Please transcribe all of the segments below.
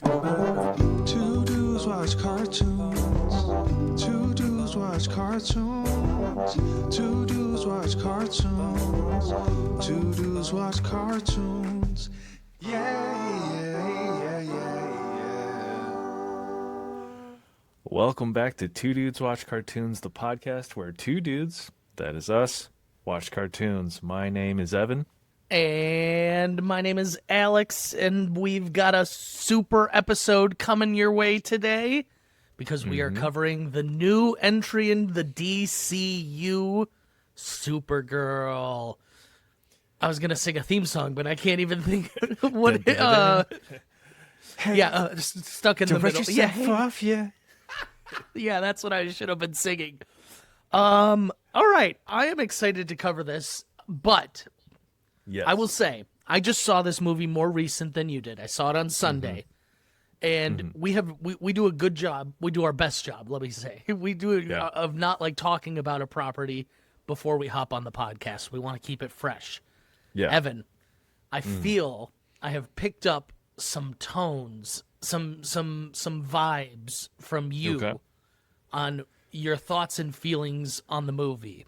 Two dudes watch cartoons. Two dudes watch cartoons. Two dudes watch cartoons. Two dudes watch cartoons. Yeah. Welcome back to Two Dudes Watch Cartoons, the podcast where two dudes, that is us, watch cartoons. My name is Evan. And my name is Alex, and we've got a super episode coming your way today because we are covering the new entry in the DCU, Supergirl. I was going to sing a theme song, but I can't even think what just stuck in the middle. Off, yeah. Yeah, that's what I should have been singing. All right, I am excited to cover this, but Yes. I will say, I just saw this movie more recent than you did. I saw it on Sunday, and we do a good job. We do our best job, let me say. We do of not like talking about a property before we hop on the podcast. We want to keep it fresh. Yeah. Evan, I feel I have picked up some tones, some vibes from you on your thoughts and feelings on the movie.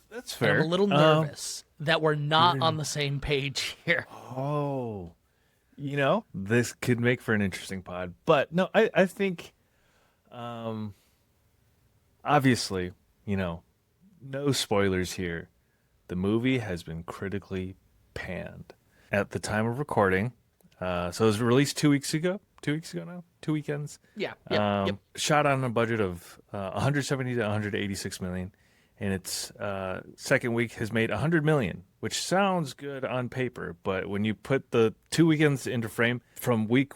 That's fair. I'm a little nervous that we're not on the same page here. Oh, this could make for an interesting pod. But no, I think, obviously, no spoilers here. The movie has been critically panned at the time of recording. So it was released 2 weeks ago. 2 weeks ago now? 2 weekends? Yeah. Yep. Shot on a budget of 170 to 186 million. And its second week has made 100 million, which sounds good on paper, but when you put the 2 weekends into frame, from week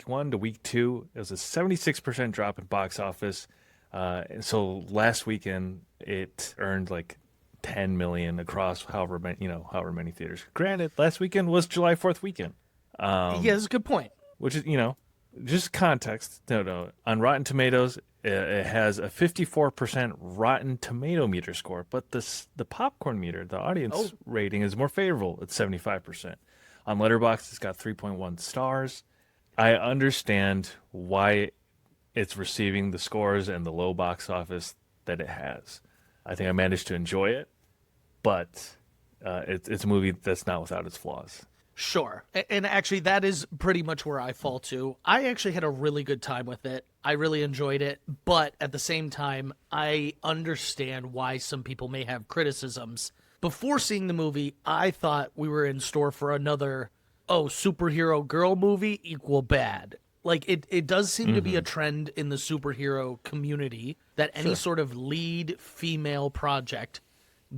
one to week two, it was a 76% drop in box office. And so last weekend it earned like 10 million across however many theaters. Granted, last weekend was July 4th weekend. Yeah, that's a good point. Which is, just context. No. On Rotten Tomatoes, it has a 54% Rotten Tomato meter score, but the popcorn meter, the audience rating, is more favorable at 75%. On Letterboxd, it's got 3.1 stars. I understand why it's receiving the scores and the low box office that it has. I think I managed to enjoy it, but it's a movie that's not without its flaws. Sure. And actually, that is pretty much where I fall to. I actually had a really good time with it. I really enjoyed it. But at the same time, I understand why some people may have criticisms. Before seeing the movie, I thought we were in store for another, superhero girl movie equal bad. Like, it does seem to be a trend in the superhero community that any sort of lead female project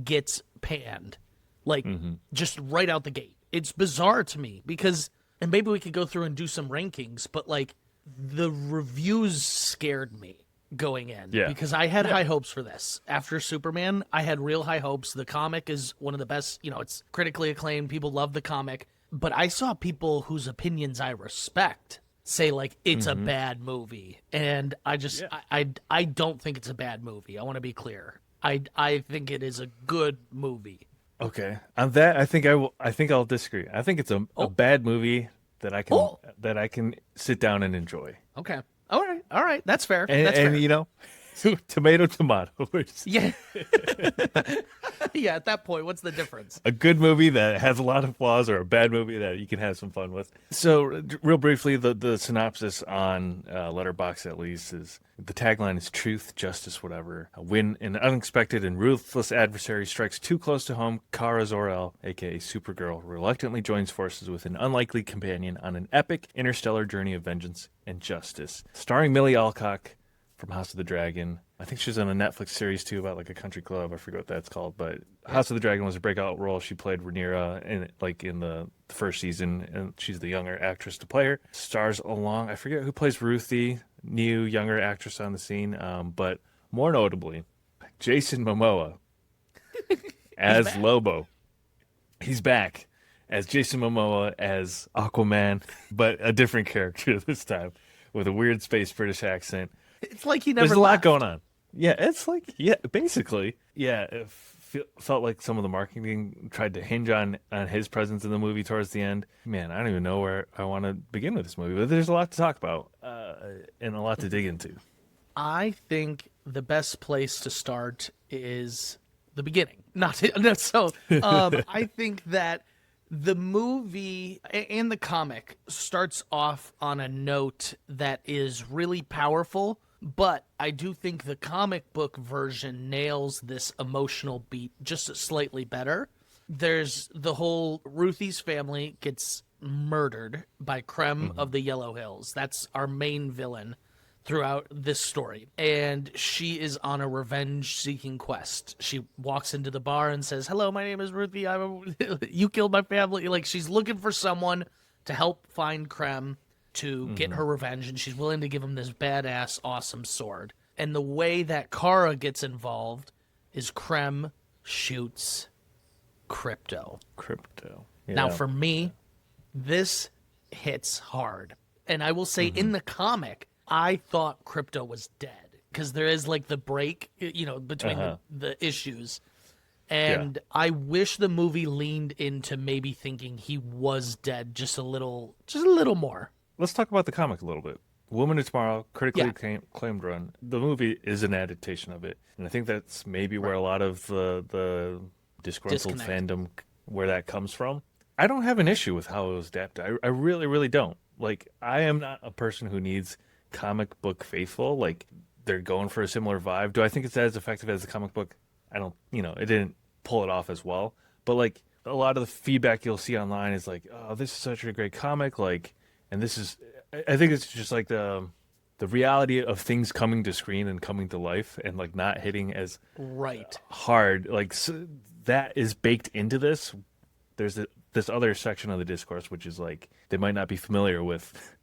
gets panned. Like, just right out the gate. It's bizarre to me because, and maybe we could go through and do some rankings, but like the reviews scared me going in because I had high hopes for this. After Superman, I had real high hopes. The comic is one of the best, it's critically acclaimed. People love the comic, but I saw people whose opinions I respect say like it's a bad movie. And I just, I don't think it's a bad movie. I want to be clear. I think it is a good movie. Okay, on that, I think I'll disagree. I think it's a bad movie that I can sit down and enjoy. Okay, all right, that's fair. And tomato. Yeah, yeah. At that point, what's the difference? A good movie that has a lot of flaws, or a bad movie that you can have some fun with. So, real briefly, the synopsis on Letterboxd, at least, is the tagline is "Truth, Justice, Whatever." When an unexpected and ruthless adversary strikes too close to home, Kara Zor-El, aka Supergirl, reluctantly joins forces with an unlikely companion on an epic interstellar journey of vengeance and justice. Starring Millie Alcock from House of the Dragon. I think she was in a Netflix series too about like a country club. I forget what that's called, but House of the Dragon was a breakout role. She played Rhaenyra in the first season, and she's the younger actress to play her. Stars along, I forget who plays Ruthie, new younger actress on the scene, but more notably, Jason Momoa as Lobo. He's back as Jason Momoa as Aquaman, but a different character this time with a weird space British accent. It's like he never There's a lot left. going on. Yeah, it's like, basically. Yeah, felt like some of the marketing tried to hinge on his presence in the movie towards the end. Man, I don't even know where I want to begin with this movie, but there's a lot to talk about and a lot to dig into. I think the best place to start is the beginning. I think that the movie and the comic starts off on a note that is really powerful, but I do think the comic book version nails this emotional beat just slightly better. There's the whole Ruthie's family gets murdered by Krem of the Yellow Hills. That's our main villain throughout this story. And she is on a revenge-seeking quest. She walks into the bar and says, "Hello, my name is Ruthie. You killed my family." Like, she's looking for someone to help find Krem to get her revenge, and she's willing to give him this badass, awesome sword. And the way that Kara gets involved is Krem shoots Crypto. Yeah. Now, for me, this hits hard. And I will say, in the comic, I thought Crypto was dead because there is like the break, between the issues. And I wish the movie leaned into maybe thinking he was dead just a little more. Let's talk about the comic a little bit. Woman of Tomorrow, critically acclaimed run. The movie is an adaptation of it. And I think that's maybe where a lot of the disgruntled fandom, where that comes from. I don't have an issue with how it was adapted. I really, really don't. Like, I am not a person who needs comic book faithful. Like, they're going for a similar vibe. Do I think it's as effective as the comic book? I don't, it didn't pull it off as well. But, like, a lot of the feedback you'll see online is like, "Oh, this is such a great comic." Like, and this is, I think it's just like the reality of things coming to screen and coming to life and like not hitting as hard. Like, so that is baked into this. There's this other section of the discourse, which is like, they might not be familiar with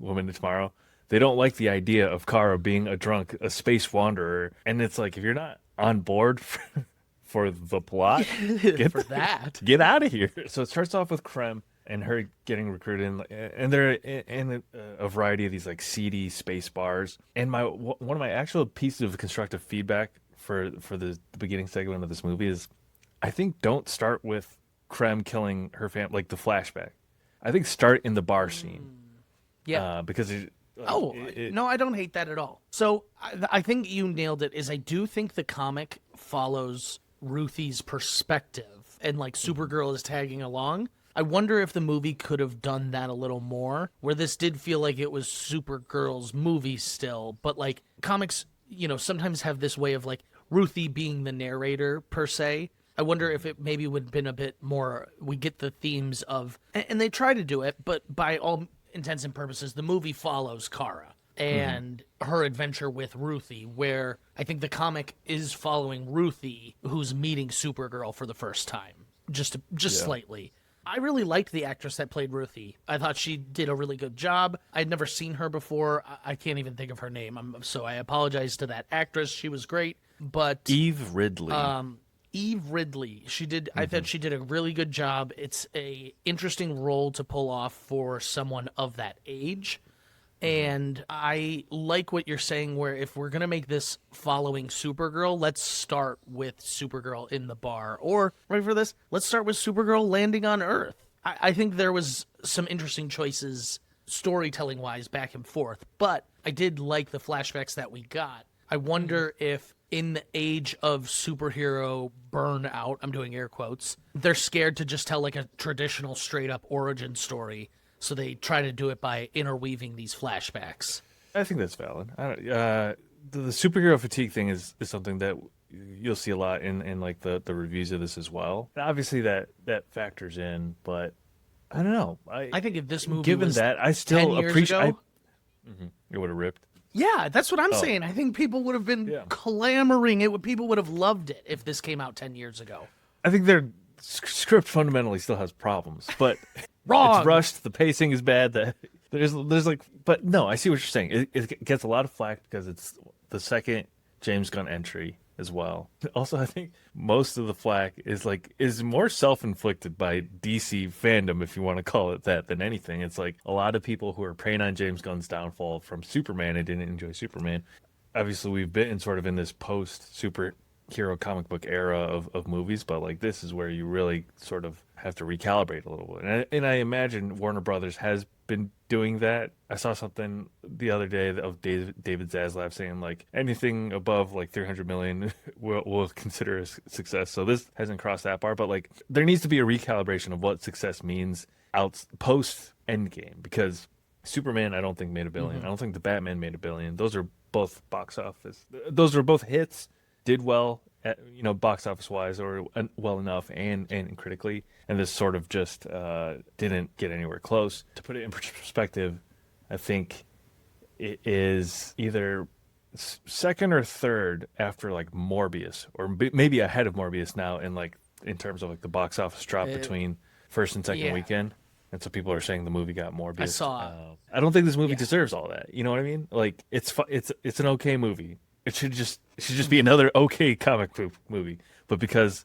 Woman of Tomorrow. They don't like the idea of Kara being a space wanderer. And it's like, if you're not on board for the plot, get out of here. So it starts off with Krem and her getting recruited, and they're in a variety of these like seedy space bars. And one of my actual pieces of constructive feedback for the beginning segment of this movie is, I think don't start with Krem killing her family, like the flashback. I think start in the bar scene. Because no, I don't hate that at all. So I think you nailed it. I do think the comic follows Ruthie's perspective, and like Supergirl is tagging along. I wonder if the movie could have done that a little more, where this did feel like it was Supergirl's movie still, but like comics, sometimes have this way of like Ruthie being the narrator per se. I wonder if it maybe would have been a bit more, we get the themes of, and they try to do it, but by all intents and purposes, the movie follows Kara and her adventure with Ruthie, where I think the comic is following Ruthie, who's meeting Supergirl for the first time, just slightly. I really liked the actress that played Ruthie. I thought she did a really good job. I'd never seen her before. I can't even think of her name, so I apologize to that actress. She was great, but Eve Ridley. Eve Ridley. I thought she did a really good job. It's a interesting role to pull off for someone of that age. And I like what you're saying, where if we're going to make this following Supergirl, let's start with Supergirl in the bar. Or, ready for this? Let's start with Supergirl landing on Earth. I think there was some interesting choices storytelling-wise back and forth, but I did like the flashbacks that we got. I wonder if in the age of superhero burnout, I'm doing air quotes, they're scared to just tell like a traditional straight-up origin story. So they try to do it by interweaving these flashbacks. I think that's valid. The superhero fatigue thing is something that you'll see a lot in like the reviews of this as well. And obviously that factors in, but I don't know. I think if this movie given was that, I still appreciate. It would have ripped. Yeah, that's what I'm saying. I think people would have been clamoring. People would have loved it if this came out 10 years ago. I think their script fundamentally still has problems, but wrong. It's rushed. The pacing is bad. There's like, but no, I see what you're saying. It gets a lot of flack because it's the second James Gunn entry as well. Also, I think most of the flack is more self-inflicted by DC fandom, if you want to call it that, than anything. It's like a lot of people who are preying on James Gunn's downfall from Superman and didn't enjoy Superman. Obviously, we've been sort of in this post-Superman hero comic book era of movies, but like this is where you really sort of have to recalibrate a little bit. And I imagine Warner Brothers has been doing that. I saw something the other day of David Zaslav saying like anything above like 300 million we'll consider a success. So this hasn't crossed that bar, but like there needs to be a recalibration of what success means out post Endgame, because Superman I don't think made $1 billion. I don't think the Batman made $1 billion. Those are both box office. Those are both hits. Did well, box office wise, or well enough, and critically. And this sort of just didn't get anywhere close. To put it in perspective, I think it is either second or third after like Morbius, or maybe ahead of Morbius now in terms of like the box office drop between first and second weekend. And so people are saying the movie got Morbius. I saw. I don't think this movie deserves all that. You know what I mean? Like it's an okay movie. It should just be another okay comic book movie. But because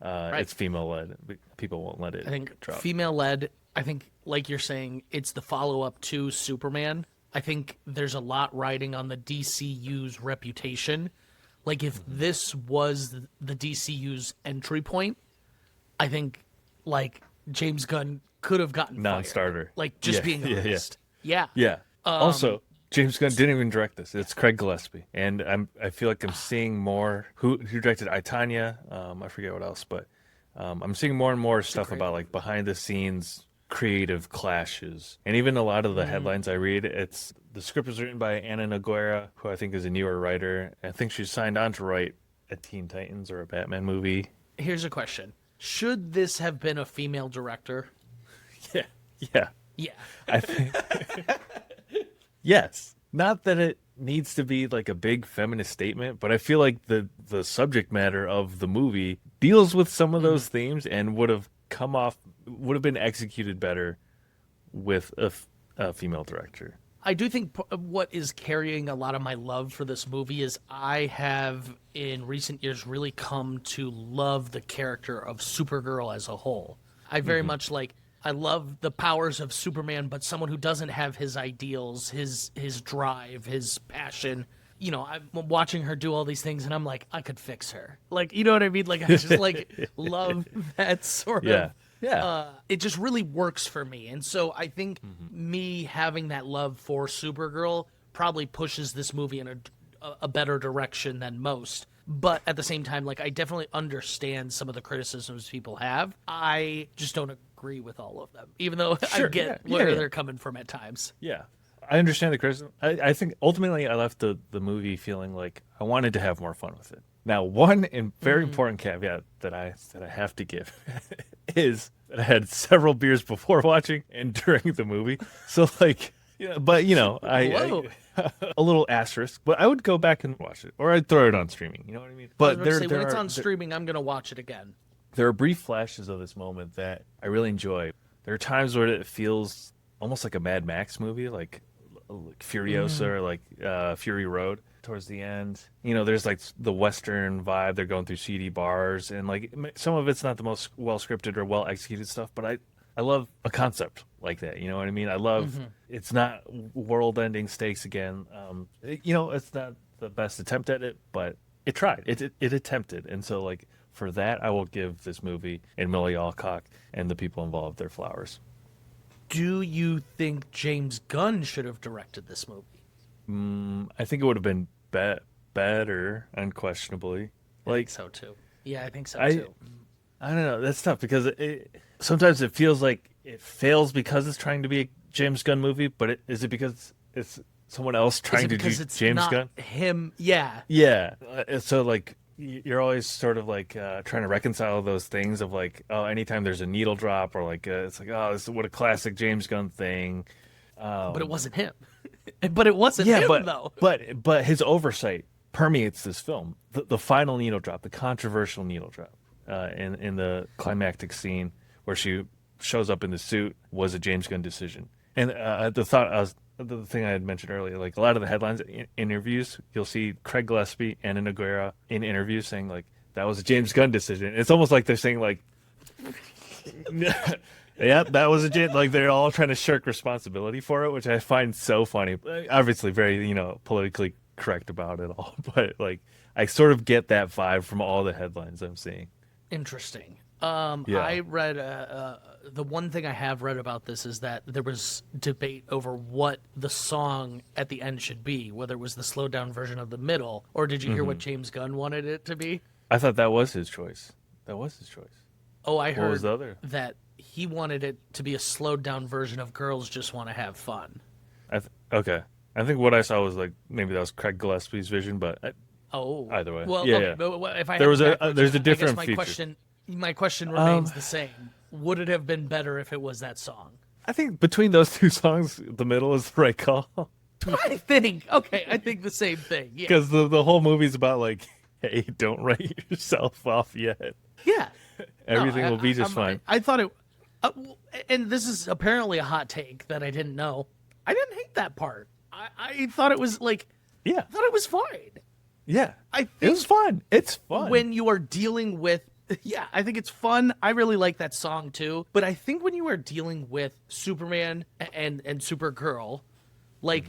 it's female led, people won't let it. I think drop. female led. I think, like you're saying, it's the follow up to Superman. I think there's a lot riding on the DCU's reputation. Like if this was the DCU's entry point, I think like James Gunn could have gotten non-starter. Fired. Like just being honest. Yeah. Also, James Gunn didn't even direct this. It's Craig Gillespie, and I feel like I'm seeing more. Who directed I, Tonya? I forget what else, but I'm seeing more and more stuff about like behind the scenes creative clashes, and even a lot of the headlines I read. The script was written by Anna Nogueira, who I think is a newer writer. I think she's signed on to write a Teen Titans or a Batman movie. Here's a question: should this have been a female director? Yeah. I think yes. Not that it needs to be like a big feminist statement, but I feel like the subject matter of the movie deals with some of those themes and would have been executed better with a female director. I do think what is carrying a lot of my love for this movie is I have in recent years really come to love the character of Supergirl as a whole. I very much I love the powers of Superman, but someone who doesn't have his ideals, his drive, his passion. You know, I'm watching her do all these things, and I'm like, I could fix her. Like, you know what I mean? Like, I just love that sort of. Yeah. It just really works for me, and so I think me having that love for Supergirl probably pushes this movie in a better direction than most. But at the same time, like, I definitely understand some of the criticisms people have. I just don't agree with all of them, even though I get where they're coming from at times. Yeah. I understand the criticism. I think ultimately I left the movie feeling like I wanted to have more fun with it. Now, one very important caveat that I have to give is that I had several beers before watching and during the movie. So, like, I a little asterisk, but I would go back and watch it, or I'd throw it on streaming. You know what I mean? But when it's on streaming, I'm gonna watch it again. There are brief flashes of this moment that I really enjoy. There are times where it feels almost like a Mad Max movie, like Furiosa or like Fury Road towards the end. You know, there's like the Western vibe. They're going through seedy bars, and like some of it's not the most well scripted or well executed stuff, but I love a concept like that. You know what I mean? I love it's not world-ending stakes again. It's not the best attempt at it, but it tried. It attempted, and so like for that, I will give this movie and Millie Alcock and the people involved their flowers. Do you think James Gunn should have directed this movie? I think it would have been better, unquestionably. I think so too. Yeah, I think so too. I don't know. That's tough because sometimes it feels like it fails because it's trying to be a James Gunn movie, but is it because it's someone else trying to do James Gunn? Him, yeah. Yeah. So like you're always sort of like trying to reconcile those things of like, oh, anytime there's a needle drop or like it's like, oh, this is what a classic James Gunn thing. But it wasn't him. But it wasn't him though. But his oversight permeates this film. The final needle drop, the controversial needle drop. In the climactic scene where she shows up in the suit was a James Gunn decision. And the thing I had mentioned earlier, like a lot of the headlines, interviews, you'll see Craig Gillespie and Anna Nogueira in interviews saying like that was a James Gunn decision. It's almost like they're saying like, yeah, that was like they're all trying to shirk responsibility for it, which I find so funny. Obviously, very politically correct about it all, but like I sort of get that vibe from all the headlines I'm seeing. Interesting. Yeah. I read the one thing I have read about this is that there was debate over what the song at the end should be, whether it was the slowed down version of the middle, or did you hear what James Gunn wanted it to be? I thought that was his choice. That was his choice. Oh, I What heard was the other? that he wanted it to be a slowed down version of Girls Just Want to Have Fun. Okay. I think what I saw was like maybe that was Craig Gillespie's vision, but either way. Well, Yeah, okay, yeah. but if I There have was it a- backwards, there's a I guess different my feature. My question remains the same. Would it have been better if it was that song? I think between those two songs, the middle is the right call. I think the same thing. Yeah. Because the whole movie's about like, hey, don't write yourself off yet. Yeah. Everything No, will be just fine. I thought it, and this is apparently a hot take that I didn't know. I didn't hate that part. I thought it was like, Yeah. I thought it was fine. Yeah. I It think was fun. It's fun. when you are dealing with, yeah, I think it's fun. I really like that song too. But I think when you are dealing with Superman and Supergirl, like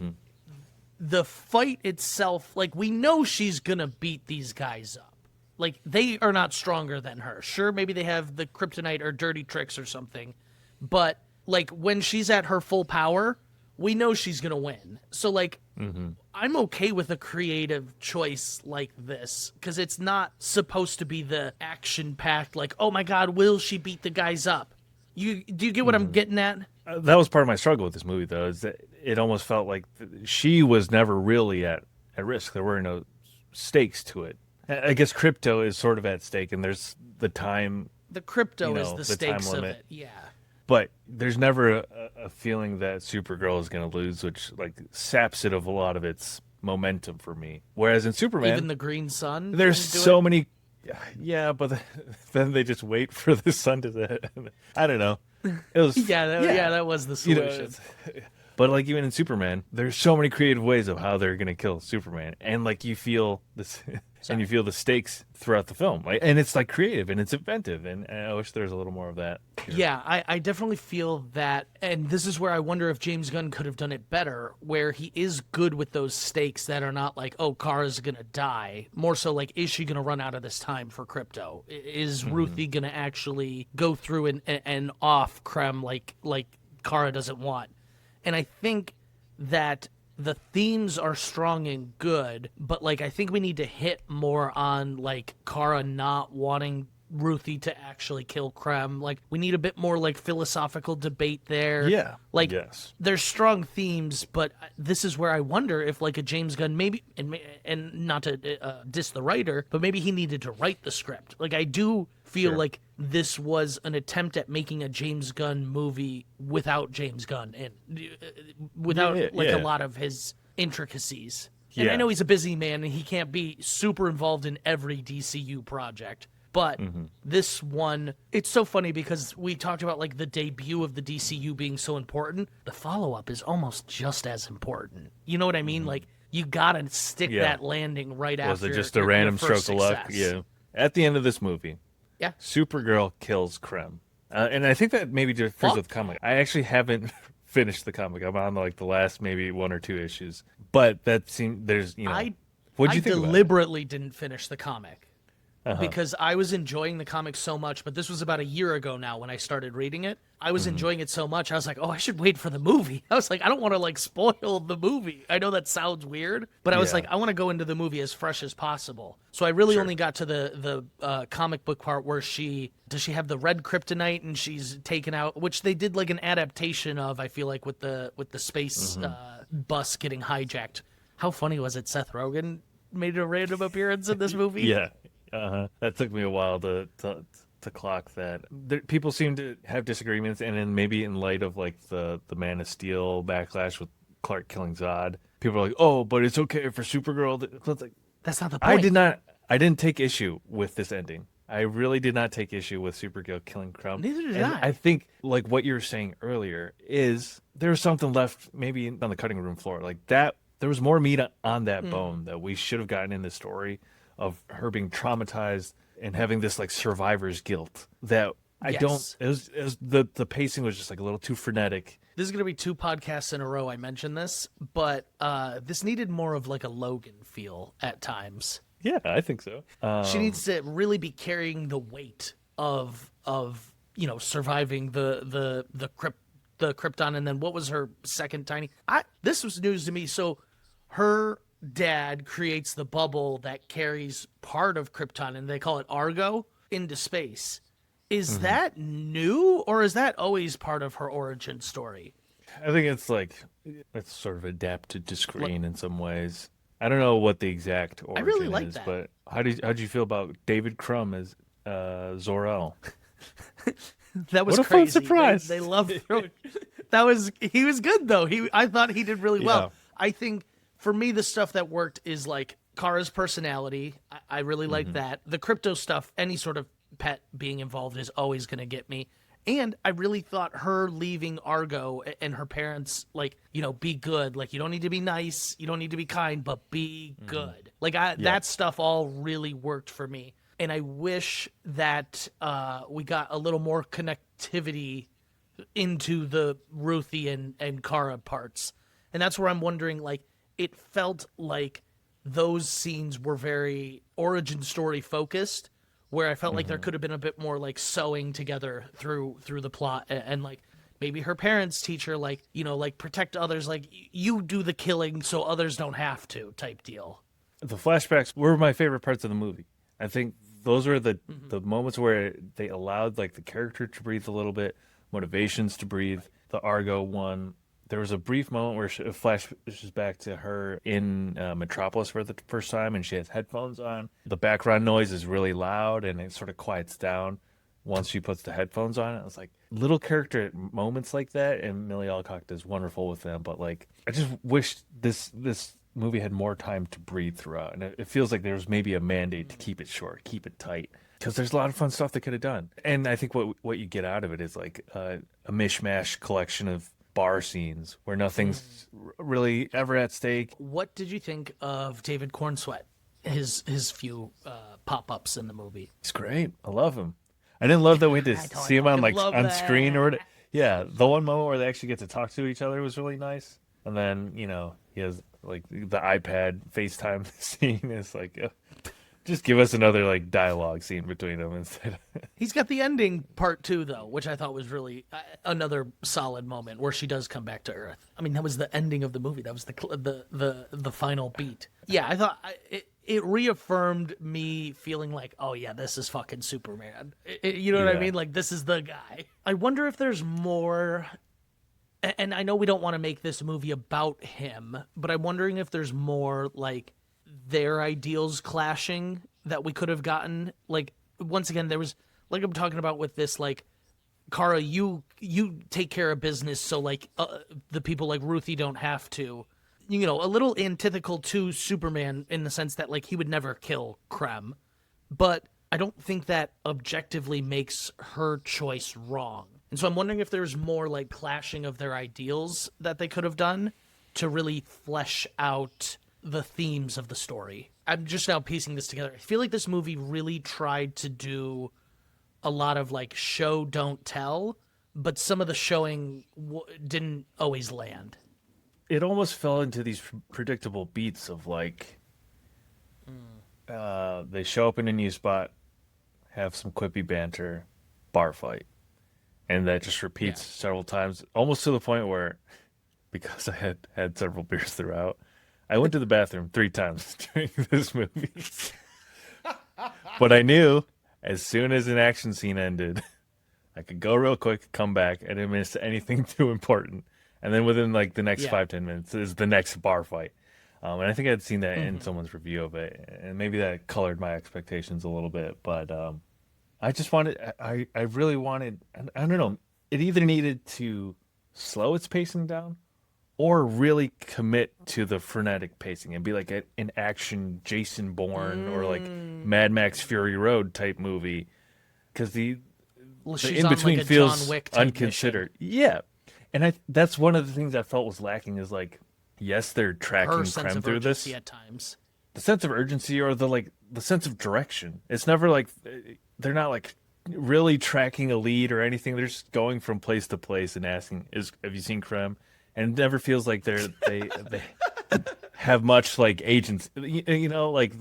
the fight itself, like we know she's gonna beat these guys up. Like they are not stronger than her. Sure, maybe they have the kryptonite or dirty tricks or something, but like when she's at her full power, we know she's gonna win. So like I'm okay with a creative choice like this because it's not supposed to be the action-packed like, oh my god, will she beat the guys up? Do you get what I'm getting at? That was part of my struggle with this movie, though, is that it almost felt like she was never really at risk. There were no stakes to it. I guess crypto is sort of at stake, and there's the time, The crypto You is know, the the time stakes of limit. it. Yeah. but there's never a feeling that Supergirl is going to lose, which like saps it of a lot of its momentum for me. Whereas in Superman, Even the Green Sun. there's didn't do so it? many. Yeah, but then they just wait for the sun to set. I don't know. It was Yeah, that was the you know, solution. but like even in Superman, there's so many creative ways of how they're gonna kill Superman, and like you feel this, and you feel the stakes throughout the film, like, and it's like creative and it's inventive, and I wish there was a little more of that. Yeah, I definitely feel that, and this is where I wonder if James Gunn could have done it better, where he is good with those stakes that are not like, oh, Kara's gonna die. More so like, is she gonna run out of this time for crypto? Is Ruthie gonna actually go through and off Krem like Kara doesn't want? And I think that the themes are strong and good, but like I think we need to hit more on like Kara not wanting Ruthie to actually kill Krem. Like we need a bit more like philosophical debate there. Yeah. Like Yes. there's strong themes, but this is where I wonder if like a James Gunn maybe and not to diss the writer, but maybe he needed to write the script. Like I do feel Sure. like this was an attempt at making a James Gunn movie without James Gunn and without Yeah, like yeah. a lot of his intricacies. And I Yeah. know he's a busy man and he can't be super involved in every DCU project. But this one, it's so funny because we talked about like the debut of the DCU being so important. The follow-up is almost just as important. You know what I mean? Like you gotta stick Yeah. that landing right Was after. it just a your random first stroke of luck? success. Yeah. At the end of this movie, Yeah. Supergirl kills Krem, and I think that maybe differs with the comic. I actually haven't finished the comic. I'm on like the last maybe one or two issues, but that seemed there's what'd you I think about it? deliberately didn't finish the comic. Uh-huh. Because I was enjoying the comic so much, but this was about a year ago now when I started reading it. I was enjoying it so much, I was like, oh, I should wait for the movie. I was like, I don't want to like spoil the movie. I know that sounds weird, but I was Yeah. like, I want to go into the movie as fresh as possible. So I really only got to the comic book part where does she have the red kryptonite and she's taken out, which they did like an adaptation of, I feel like with the space bus getting hijacked. How funny was it? Seth Rogen made a random appearance in this movie. Yeah. That took me a while to clock that. People seem to have disagreements, and then maybe in light of like the Man of Steel backlash with Clark killing Zod, people are like, "Oh, but it's okay for Supergirl." It's like, That's not the point. I didn't take issue with this ending. I really did not take issue with Supergirl killing Krump. Neither did And I. I think like what you were saying earlier is there was something left maybe on the cutting room floor, like that. There was more meat on that bone that we should have gotten in the story of her being traumatized and having this like survivor's guilt that I Yes. don't. It was the pacing was just like a little too frenetic. This is going to be 2 podcasts in a row I mentioned this, but this needed more of like a Logan feel at times. Yeah, I think so. She needs to really be carrying the weight of surviving the Krypton, and then what was her second tiny? This was news to me. So her dad creates the bubble that carries part of Krypton, and they call it Argo, into space. Is that new, or is that always part of her origin story? I think it's sort of adapted to screen in some ways. I don't know what the exact origin really like is, that. but how'd you feel about David Crumb as Zor-El? That was What a crazy. fun surprise. They loved he was good though. I thought he did really well. I think for me the stuff that worked is like Kara's personality. I really like that. The crypto stuff, any sort of pet being involved is always going to get me. And I really thought her leaving Argo and her parents, be good. Like, you don't need to be nice, you don't need to be kind, but be good. That stuff all really worked for me. And I wish that we got a little more connectivity into the Ruthie and Kara parts. And that's where I'm wondering, it felt like those scenes were very origin story focused, where I felt like there could have been a bit more sewing together through the plot, and maybe her parents teach her protect others, you do the killing so others don't have to type deal. The flashbacks were my favorite parts of the movie. I think those were the moments where they allowed the character to breathe a little bit, motivations to breathe. The Argo one, there was a brief moment where it flashes back to her in Metropolis for the first time, and she has headphones on. The background noise is really loud, and it sort of quiets down once she puts the headphones on. It was little character moments like that, and Millie Alcock does wonderful with them. But I just wish this movie had more time to breathe throughout, and it feels like there's maybe a mandate to keep it short, keep it tight, because there's a lot of fun stuff they could have done. And I think what you get out of it is a mishmash collection of bar scenes where nothing's really ever at stake. What did you think of David Cornsweet? His few pop-ups in the movie. He's great. I love him. I didn't love that we had to see him on screen or whatever. Yeah, the one moment where they actually get to talk to each other was really nice. And then, he has the iPad FaceTime scene is just give us another dialogue scene between them instead. He's got the ending part too, though, which I thought was really another solid moment where she does come back to Earth. I mean, that was the ending of the movie. That was the final beat. Yeah, I thought it reaffirmed me feeling oh yeah, this is fucking Superman. You know what I mean? This is the guy. I wonder if there's more. And I know we don't want to make this movie about him, but I'm wondering if there's more their ideals clashing that we could have gotten. Once again, there was I'm talking about with this Kara, you take care of business so the people like Ruthie don't have to. A little antithetical to Superman in the sense that he would never kill Krem, but I don't think that objectively makes her choice wrong. And so I'm wondering if there's more clashing of their ideals that they could have done to really flesh out the themes of the story. I'm just now piecing this together. I feel like this movie really tried to do a lot of show, don't tell, but some of the showing didn't always land. It almost fell into these predictable beats of they show up in a new spot, have some quippy banter, bar fight. And that just repeats several times, almost to the point where, because I had several beers throughout, I went to the bathroom 3 times during this movie. But I knew as soon as an action scene ended, I could go real quick, come back, I didn't miss anything too important. And then within the next 5-10 minutes is the next bar fight. And I think I had seen that in someone's review of it, and maybe that colored my expectations a little bit. But I just wanted, I really wanted, I don't know, it either needed to slow its pacing down or really commit to the frenetic pacing and be an action Jason Bourne or Mad Max Fury Road type movie. Because the in-between feels unconsidered. Mission. Yeah. And that's one of the things I felt was lacking is yes, they're tracking Krem through this. At times. The sense of urgency or the sense of direction. It's never they're not really tracking a lead or anything. They're just going from place to place and asking, "Have you seen Krem?" And it never feels like they have much like agency, like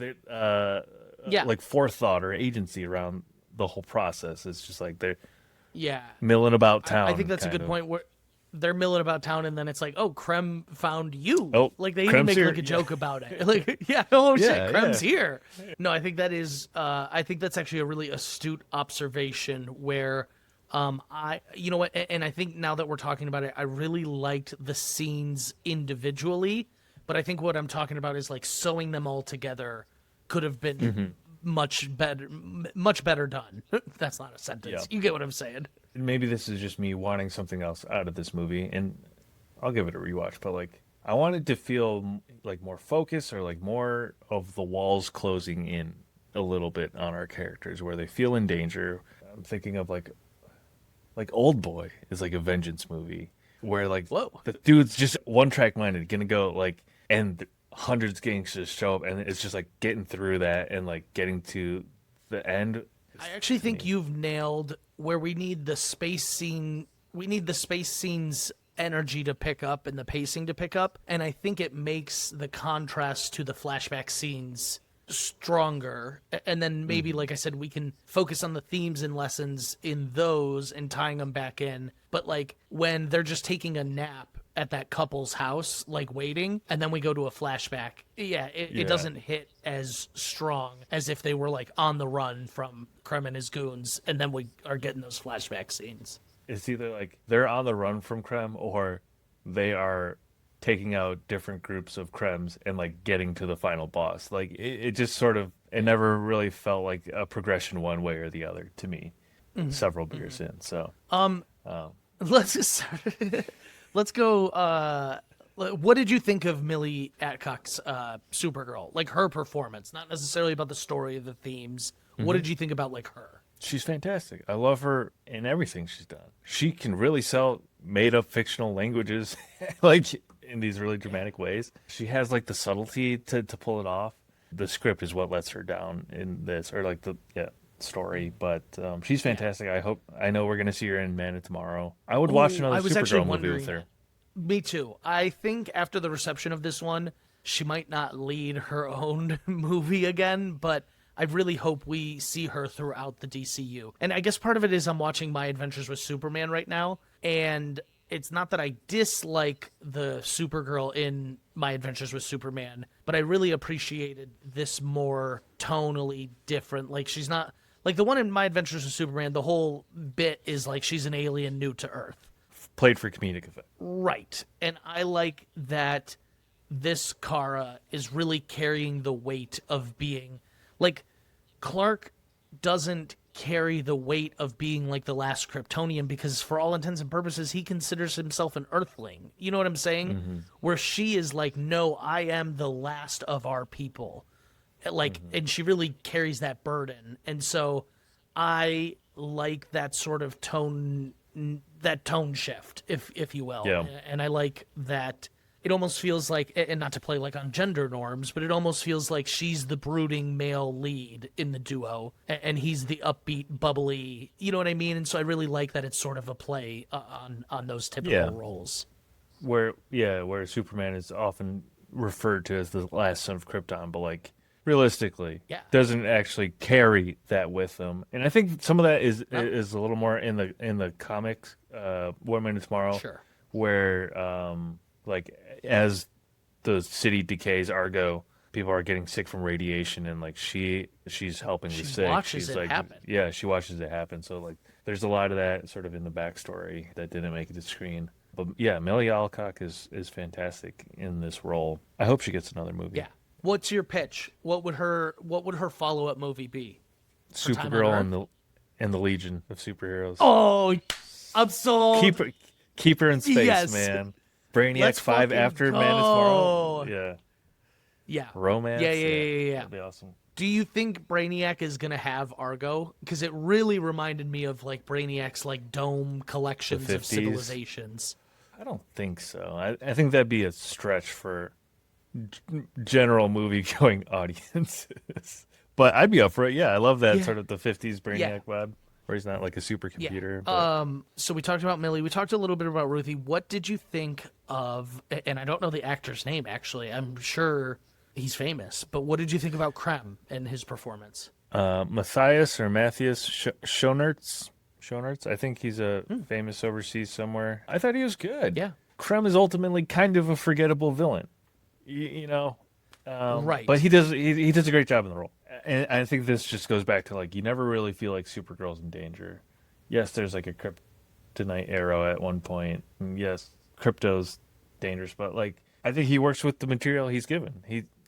Yeah. like forethought or agency around the whole process. It's just like they're Yeah. milling about town. I think that's a kind good of. point where they're milling about town and then it's like, oh, Krem found you. Oh, like they even Krem's make here. like a joke about it. Like, yeah, oh shit, Yeah, Krem's yeah. here. No, I think that is I think that's actually a really astute observation where you know what, and I think now that we're talking about it, I really liked the scenes individually, but I think what I'm talking about is like sewing them all together could have been much better done. That's not a sentence. Yeah. You get what I'm saying. Maybe this is just me wanting something else out of this movie, and I'll give it a rewatch. But like, I wanted to feel like more focus, or like more of the walls closing in a little bit on our characters, where they feel in danger. I'm thinking of like Old Boy is like a vengeance movie where like Whoa. the dude's just one track minded, gonna go like, and hundreds gangsters show up, and it's just like getting through that and like getting to the end. I actually think you've nailed where we need the space scene. We need the space scene's energy to pick up and the pacing to pick up. And I think it makes the contrast to the flashback scenes stronger. And then maybe, like I said, we can focus on the themes and lessons in those and tying them back in. But like when they're just taking a nap at that couple's house, like waiting, and then we go to a flashback. Yeah, it doesn't hit as strong as if they were like on the run from Krem and his goons, and then we are getting those flashback scenes. It's either like they're on the run from Krem, or they are taking out different groups of Krems and like getting to the final boss. Like it just sort of, it never really felt like a progression one way or the other to me. Several beers in, so Let's just let's go. What did you think of Millie Atcock's Supergirl? Like her performance, not necessarily about the story, the themes. What did you think about like her? she's fantastic. I love her in everything she's done. She can really sell made up fictional languages like in these really dramatic ways. She has like the subtlety to pull it off. The script is what lets her down in this, or like the story, but she's fantastic. I know we're gonna see her in Man of Tomorrow. I would watch another Supergirl movie with her. Me too. I think after the reception of this one, she might not lead her own movie again, but I really hope we see her throughout the DCU. And I guess part of it is I'm watching My Adventures with Superman right now, and it's not that I dislike the Supergirl in My Adventures with Superman, but I really appreciated this more tonally different. Like, she's not... Like, the one in My Adventures with Superman, the whole bit is like she's an alien new to Earth. Played for comedic effect. Right. And I like that this Kara is really carrying the weight of being... Like, Clark doesn't carry the weight of being like the last Kryptonian because for all intents and purposes, he considers himself an Earthling. You know what I'm saying? Mm-hmm. Where she is like, no, I am the last of our people. Like, and she really carries that burden. And so I like that sort of tone shift, if you will. Yeah. And I like that it almost feels like, and not to play like on gender norms, but it almost feels like she's the brooding male lead in the duo, and he's the upbeat, bubbly, you know what I mean? And so I really like that it's sort of a play on those typical roles. Where Superman is often referred to as the last son of Krypton, but like realistically, doesn't actually carry that with him. And I think some of that is a little more in the comics, Woman of Tomorrow, where like as the city decays, Argo, people are getting sick from radiation, and like she's helping the sick. Watches she's it like, happen. yeah, she watches it happen. So like, there's a lot of that sort of in the backstory that didn't make it to screen. But yeah, Millie Alcock is fantastic in this role. I hope she gets another movie. Yeah. What's your pitch? What would her follow-up movie be? Supergirl and the Legion of Superheroes. Oh, I'm sold. Keep her in space, Yes. man. Brainiac Let's 5 fucking after go. Man of Tomorrow. Yeah. Yeah. Romance. Yeah. That'd be awesome. Do you think Brainiac is gonna have Argo? Because it really reminded me of like Brainiac's like dome collections of 50s. civilizations. I don't think so. I think that'd be a stretch for general movie-going audiences. But I'd be up for it. Yeah, I love that sort of the 50s Brainiac vibe, where he's not like a supercomputer. Yeah. So we talked about Millie. We talked a little bit about Ruthie. What did you think of, and I don't know the actor's name actually. I'm sure he's famous, but what did you think about Krem and his performance? Matthias or Matthias Schoenaerts. Schoenaerts. I think he's a famous overseas somewhere. I thought he was good. Yeah. Krem is ultimately kind of a forgettable villain, you know. Right. But he does a great job in the role, and I think this just goes back to like you never really feel like Supergirl's in danger. Yes, there's like a kryptonite arrow at one point. And yes, Crypto's dangerous, but like I think he works with the material he's given.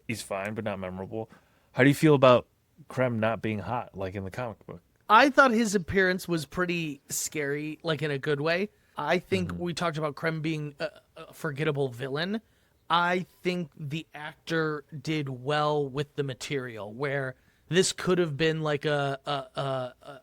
He's fine, but not memorable. How do you feel about Krem not being hot like in the comic book? I thought his appearance was pretty scary, like in a good way. I think we talked about Krem being a forgettable villain. I think the actor did well with the material, where this could have been like an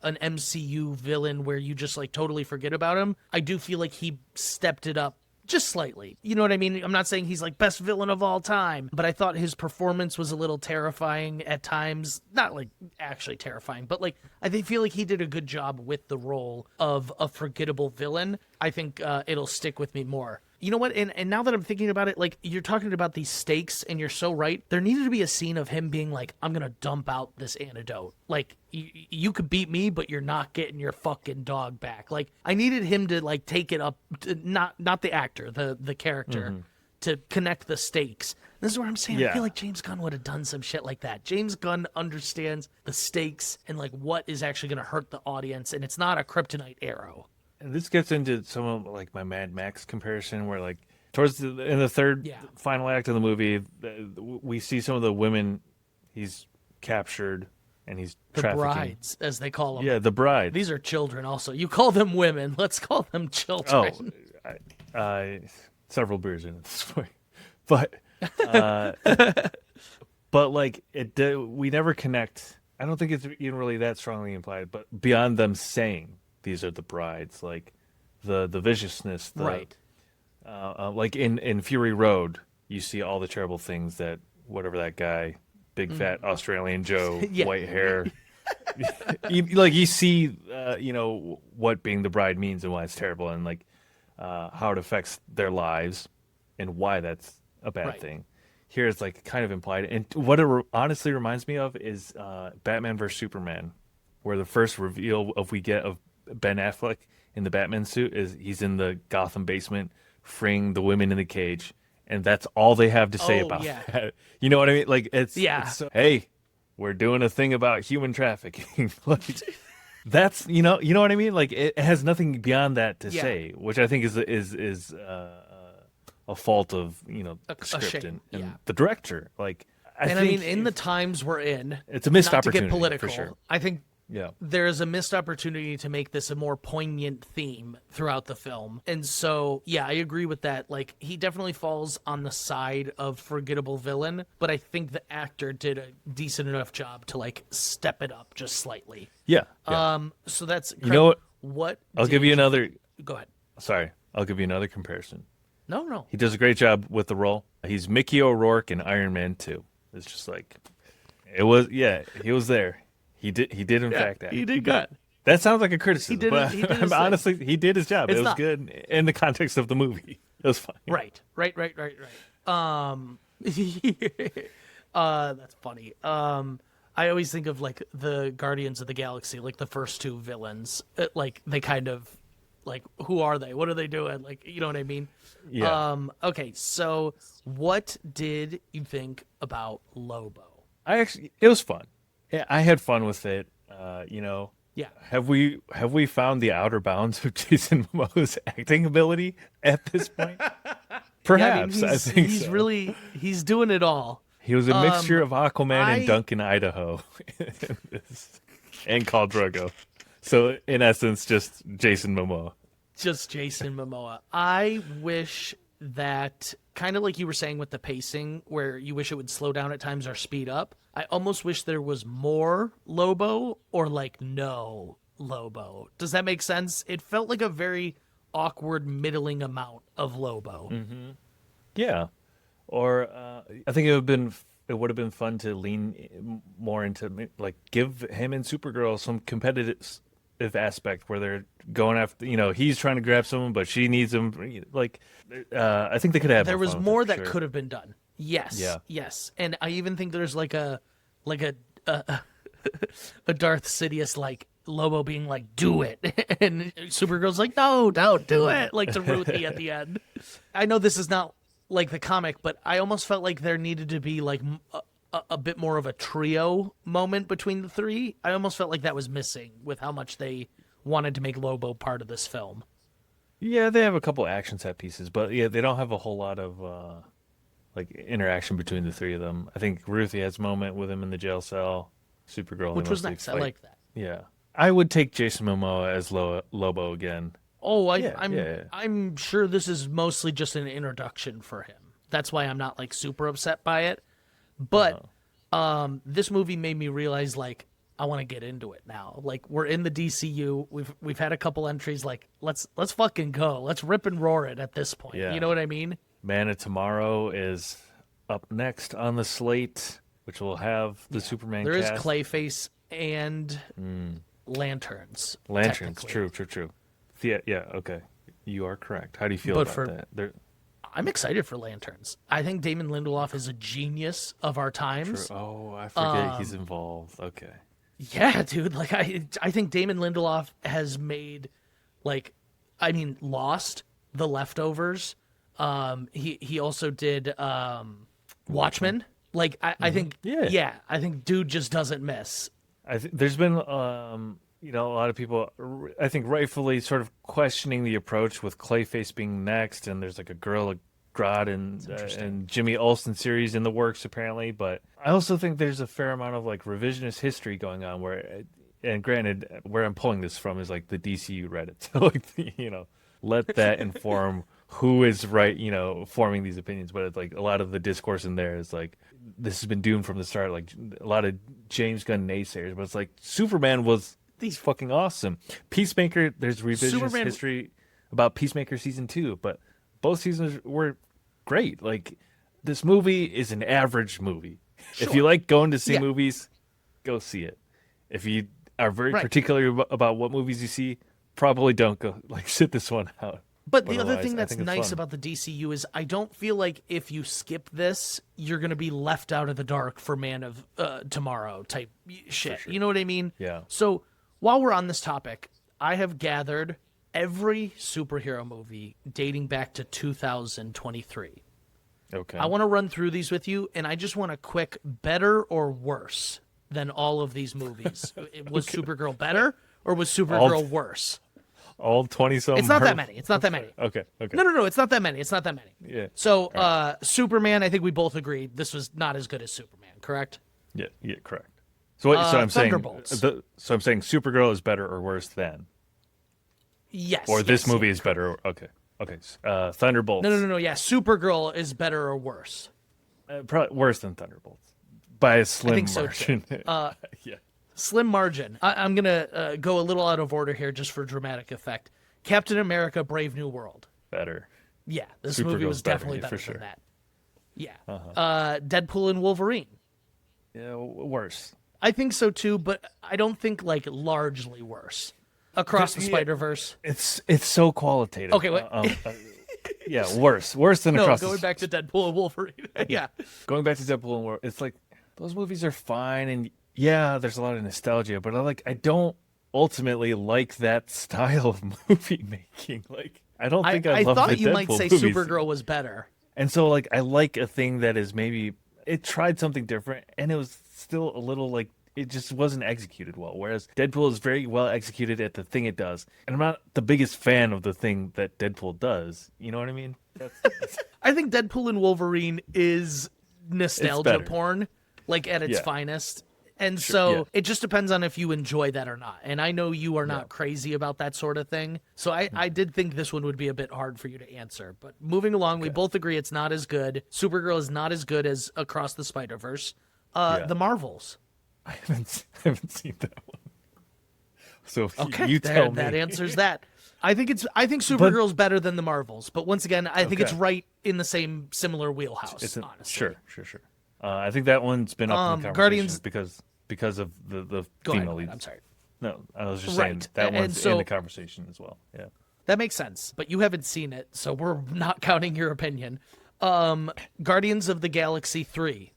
MCU villain where you just like totally forget about him. I do feel like he stepped it up just slightly. You know what I mean? I'm not saying he's like best villain of all time, but I thought his performance was a little terrifying at times. Not like actually terrifying, but like I feel like he did a good job with the role of a forgettable villain. I think it'll stick with me more. You know what? And now that I'm thinking about it, like you're talking about these stakes, and you're so right. There needed to be a scene of him being like, "I'm gonna dump out this antidote. Like you could beat me, but you're not getting your fucking dog back." Like I needed him to like take it up, not the actor, the character, to connect the stakes. This is where I'm saying I feel like James Gunn would have done some shit like that. James Gunn understands the stakes and like what is actually gonna hurt the audience, and it's not a kryptonite arrow. And this gets into some of like my Mad Max comparison, where like in the third final act of the movie, we see some of the women he's captured and he's trafficking. The brides, as they call them. Yeah, the bride. These are children also. You call them women. Let's call them children. Several beers in at this point. But but like we never connect. I don't think it's even really that strongly implied, but beyond them saying these are the brides, like the viciousness, right? Like in Fury Road, you see all the terrible things that whatever that guy, big fat Australian Joe, white hair. you see, what being the bride means and why it's terrible, and like how it affects their lives and why that's a bad thing. Here it's like kind of implied, and what it honestly reminds me of is Batman vs Superman, where the first reveal we get of Ben Affleck in the Batman suit is he's in the Gotham basement freeing the women in the cage, and that's all they have to say about that. You know what I mean? Like it's so, hey, we're doing a thing about human trafficking. Like that's you know what I mean? Like it has nothing beyond that to say, which I think is a fault of the script and the director. Like I mean, in the times we're in, it's a missed not opportunity to get political, for sure. I think there's a missed opportunity to make this a more poignant theme throughout the film. And so, I agree with that. Like, he definitely falls on the side of forgettable villain, but I think the actor did a decent enough job to, like, step it up just slightly. Yeah. So that's... You know what? What I'll give you another... Go ahead. Sorry. I'll give you another comparison. No. He does a great job with the role. He's Mickey O'Rourke in Iron Man 2. It's just like... He was there. He did in fact act. He did good. That sounds like a criticism, but he did his honestly, he did his job. It was not good in the context of the movie. It was fine. Right. That's funny. I always think of like the Guardians of the Galaxy, like the first two villains. Like they kind of like, who are they? What are they doing? Like, you know what I mean? Yeah. Okay. So, what did you think about Lobo? It was fun. Yeah, I had fun with it. Yeah. Have we found the outer bounds of Jason Momoa's acting ability at this point? Perhaps. I think he's so. He's doing it all. He was a mixture of Aquaman and Duncan, Idaho, and Khal Drogo. So in essence, just Jason Momoa. Just Jason Momoa. I wish that, kind of like you were saying with the pacing, where you wish it would slow down at times or speed up. I almost wish there was more Lobo or like no Lobo. Does that make sense? It felt like a very awkward, middling amount of Lobo. Mm-hmm. Yeah. Or I think it would have been fun to lean more into, like, give him and Supergirl some aspect where they're going after, he's trying to grab someone, but she needs him. Like, I think they could have. There was fun with more it, for that sure. could have been done. Yes. Yeah. Yes. And I even think there's like a a Darth Sidious like Lobo being like, "Do it," and Supergirl's like, "No, don't do it," like to Ruthie at the end. I know this is not like the comic, but I almost felt like there needed to be like a bit more of a trio moment between the three. I almost felt like that was missing with how much they wanted to make Lobo part of this film. Yeah, they have a couple action set pieces, but yeah, they don't have a whole lot of like interaction between the three of them. I think Ruthie has a moment with him in the jail cell. Supergirl, Which they was mostly nice. I fight. like that. Yeah, I would take Jason Momoa as Lobo again. Oh, Yeah, I'm sure this is mostly just an introduction for him. That's why I'm not like super upset by it. But this movie made me realize like I want to get into it now. Like we're in the DCU. We've had a couple entries. Like let's fucking go. Let's rip and roar it at this point. Yeah. You know what I mean? Man of Tomorrow is up next on the slate, which will have the Superman There is cast. Clayface and Lanterns. Lanterns. technically. True. Yeah, okay. You are correct. How do you feel But about for- that? They're, I'm excited for Lanterns. I think Damon Lindelof is a genius of our times. oh, I forget he's involved. Okay. Yeah, dude. Like I think Damon Lindelof has made, like, I mean, Lost, The Leftovers. He also did Watchmen. Like I think I think dude just doesn't miss. There's been a lot of people, I think rightfully sort of questioning the approach with Clayface being next, and there's like a Girl of God and Jimmy Olsen series in the works apparently. But I also think there's a fair amount of like revisionist history going on where, and granted, where I'm pulling this from is like the DCU Reddit. So like let that inform who is right, forming these opinions. But it's like a lot of the discourse in there is like, this has been doomed from the start. Like a lot of James Gunn naysayers, but it's like Superman was fucking awesome. Peacemaker, there's revisionist history about Peacemaker season 2, but both seasons were great. Like this movie is an average movie. Sure. If you like going to see movies, go see it. If you are very particular about what movies you see, probably don't go. Like sit this one out. But the other thing I that's think it's nice fun. about the DCU is I don't feel like if you skip this, you're going to be left out of the dark for Man of Tomorrow type shit. Sure. You know what I mean? Yeah. So while we're on this topic, I have gathered every superhero movie dating back to 2023. Okay. I want to run through these with you, and I just want a quick better or worse than all of these movies. Was Supergirl better or was Supergirl worse? All 20-something. It's not that many. It's not that many. Okay. No. It's not that many. It's not that many. Yeah. So, Superman, I think we both agreed this was not as good as Superman, correct? Yeah, correct. So I'm saying Thunderbolts. So I'm saying Supergirl is better or worse than, Yes. or this yes, movie yeah, is better. Okay. Thunderbolts. No. Yeah, Supergirl is better or worse. Probably worse than Thunderbolts by a slim think so, margin. too. Yeah. Slim margin. I'm going to go a little out of order here just for dramatic effect. Captain America Brave New World. Better. Yeah, this Supergirl's movie was better, definitely yeah, better for than sure. that. Yeah. Deadpool and Wolverine. Yeah, worse. I think so too, but I don't think like largely worse. Across the Yeah. Spider-Verse. It's so qualitative. Okay, wait. Yeah, worse than No, across. going back to Deadpool and Wolverine. Yeah. Going back to Deadpool and War, it's like those movies are fine, and yeah, there's a lot of nostalgia, but I don't ultimately like that style of movie making. Like I don't think I love thought the you Deadpool might say movies. Supergirl was better. And so like I like a thing that is maybe it tried something different, and it was still a little like it just wasn't executed well. Whereas Deadpool is very well executed at the thing it does, and I'm not the biggest fan of the thing that Deadpool does. You know what I mean? That's I think Deadpool and Wolverine is nostalgia better. porn, like at its Yeah. finest. And so yeah. it just depends on if you enjoy that or not. And I know you are not crazy about that sort of thing. So I did think this one would be a bit hard for you to answer. But moving along, we both agree it's not as good. Supergirl is not as good as Across the Spider-Verse. The Marvels. I haven't seen that one. So Okay, you tell me. that answers that. I think Supergirl's better than the Marvels, but once again, I think it's right in the same similar wheelhouse. Honestly, Sure. I think that one's been up in the conversation Guardians- because of the Go ahead, female go ahead. leads. I'm sorry. No, I was just saying Right. that And one's so- in the conversation as well. Yeah. That makes sense, but you haven't seen it, so we're not counting your opinion. Guardians of the Galaxy 3.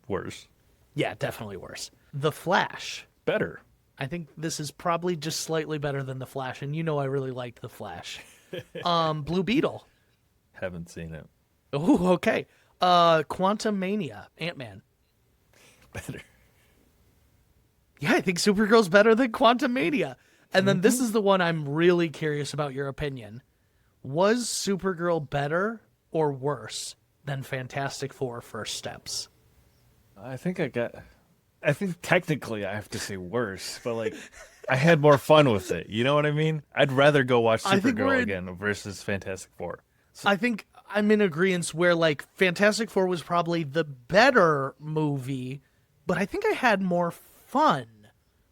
Worse. Yeah, definitely worse. The Flash. Better. I think this is probably just slightly better than The Flash, and you know I really liked The Flash. Blue Beetle. Haven't seen it. Oh, okay. Quantum Mania. Ant-Man. Better. Yeah, I think Supergirl's better than Quantum Mania. And then this is the one I'm really curious about your opinion. Was Supergirl better or worse than Fantastic Four First Steps? I think technically I have to say worse, but like I had more fun with it. You know what I mean? I'd rather go watch I think Supergirl again versus Fantastic Four. I think I'm in agreement where like Fantastic Four was probably the better movie, but I think I had more fun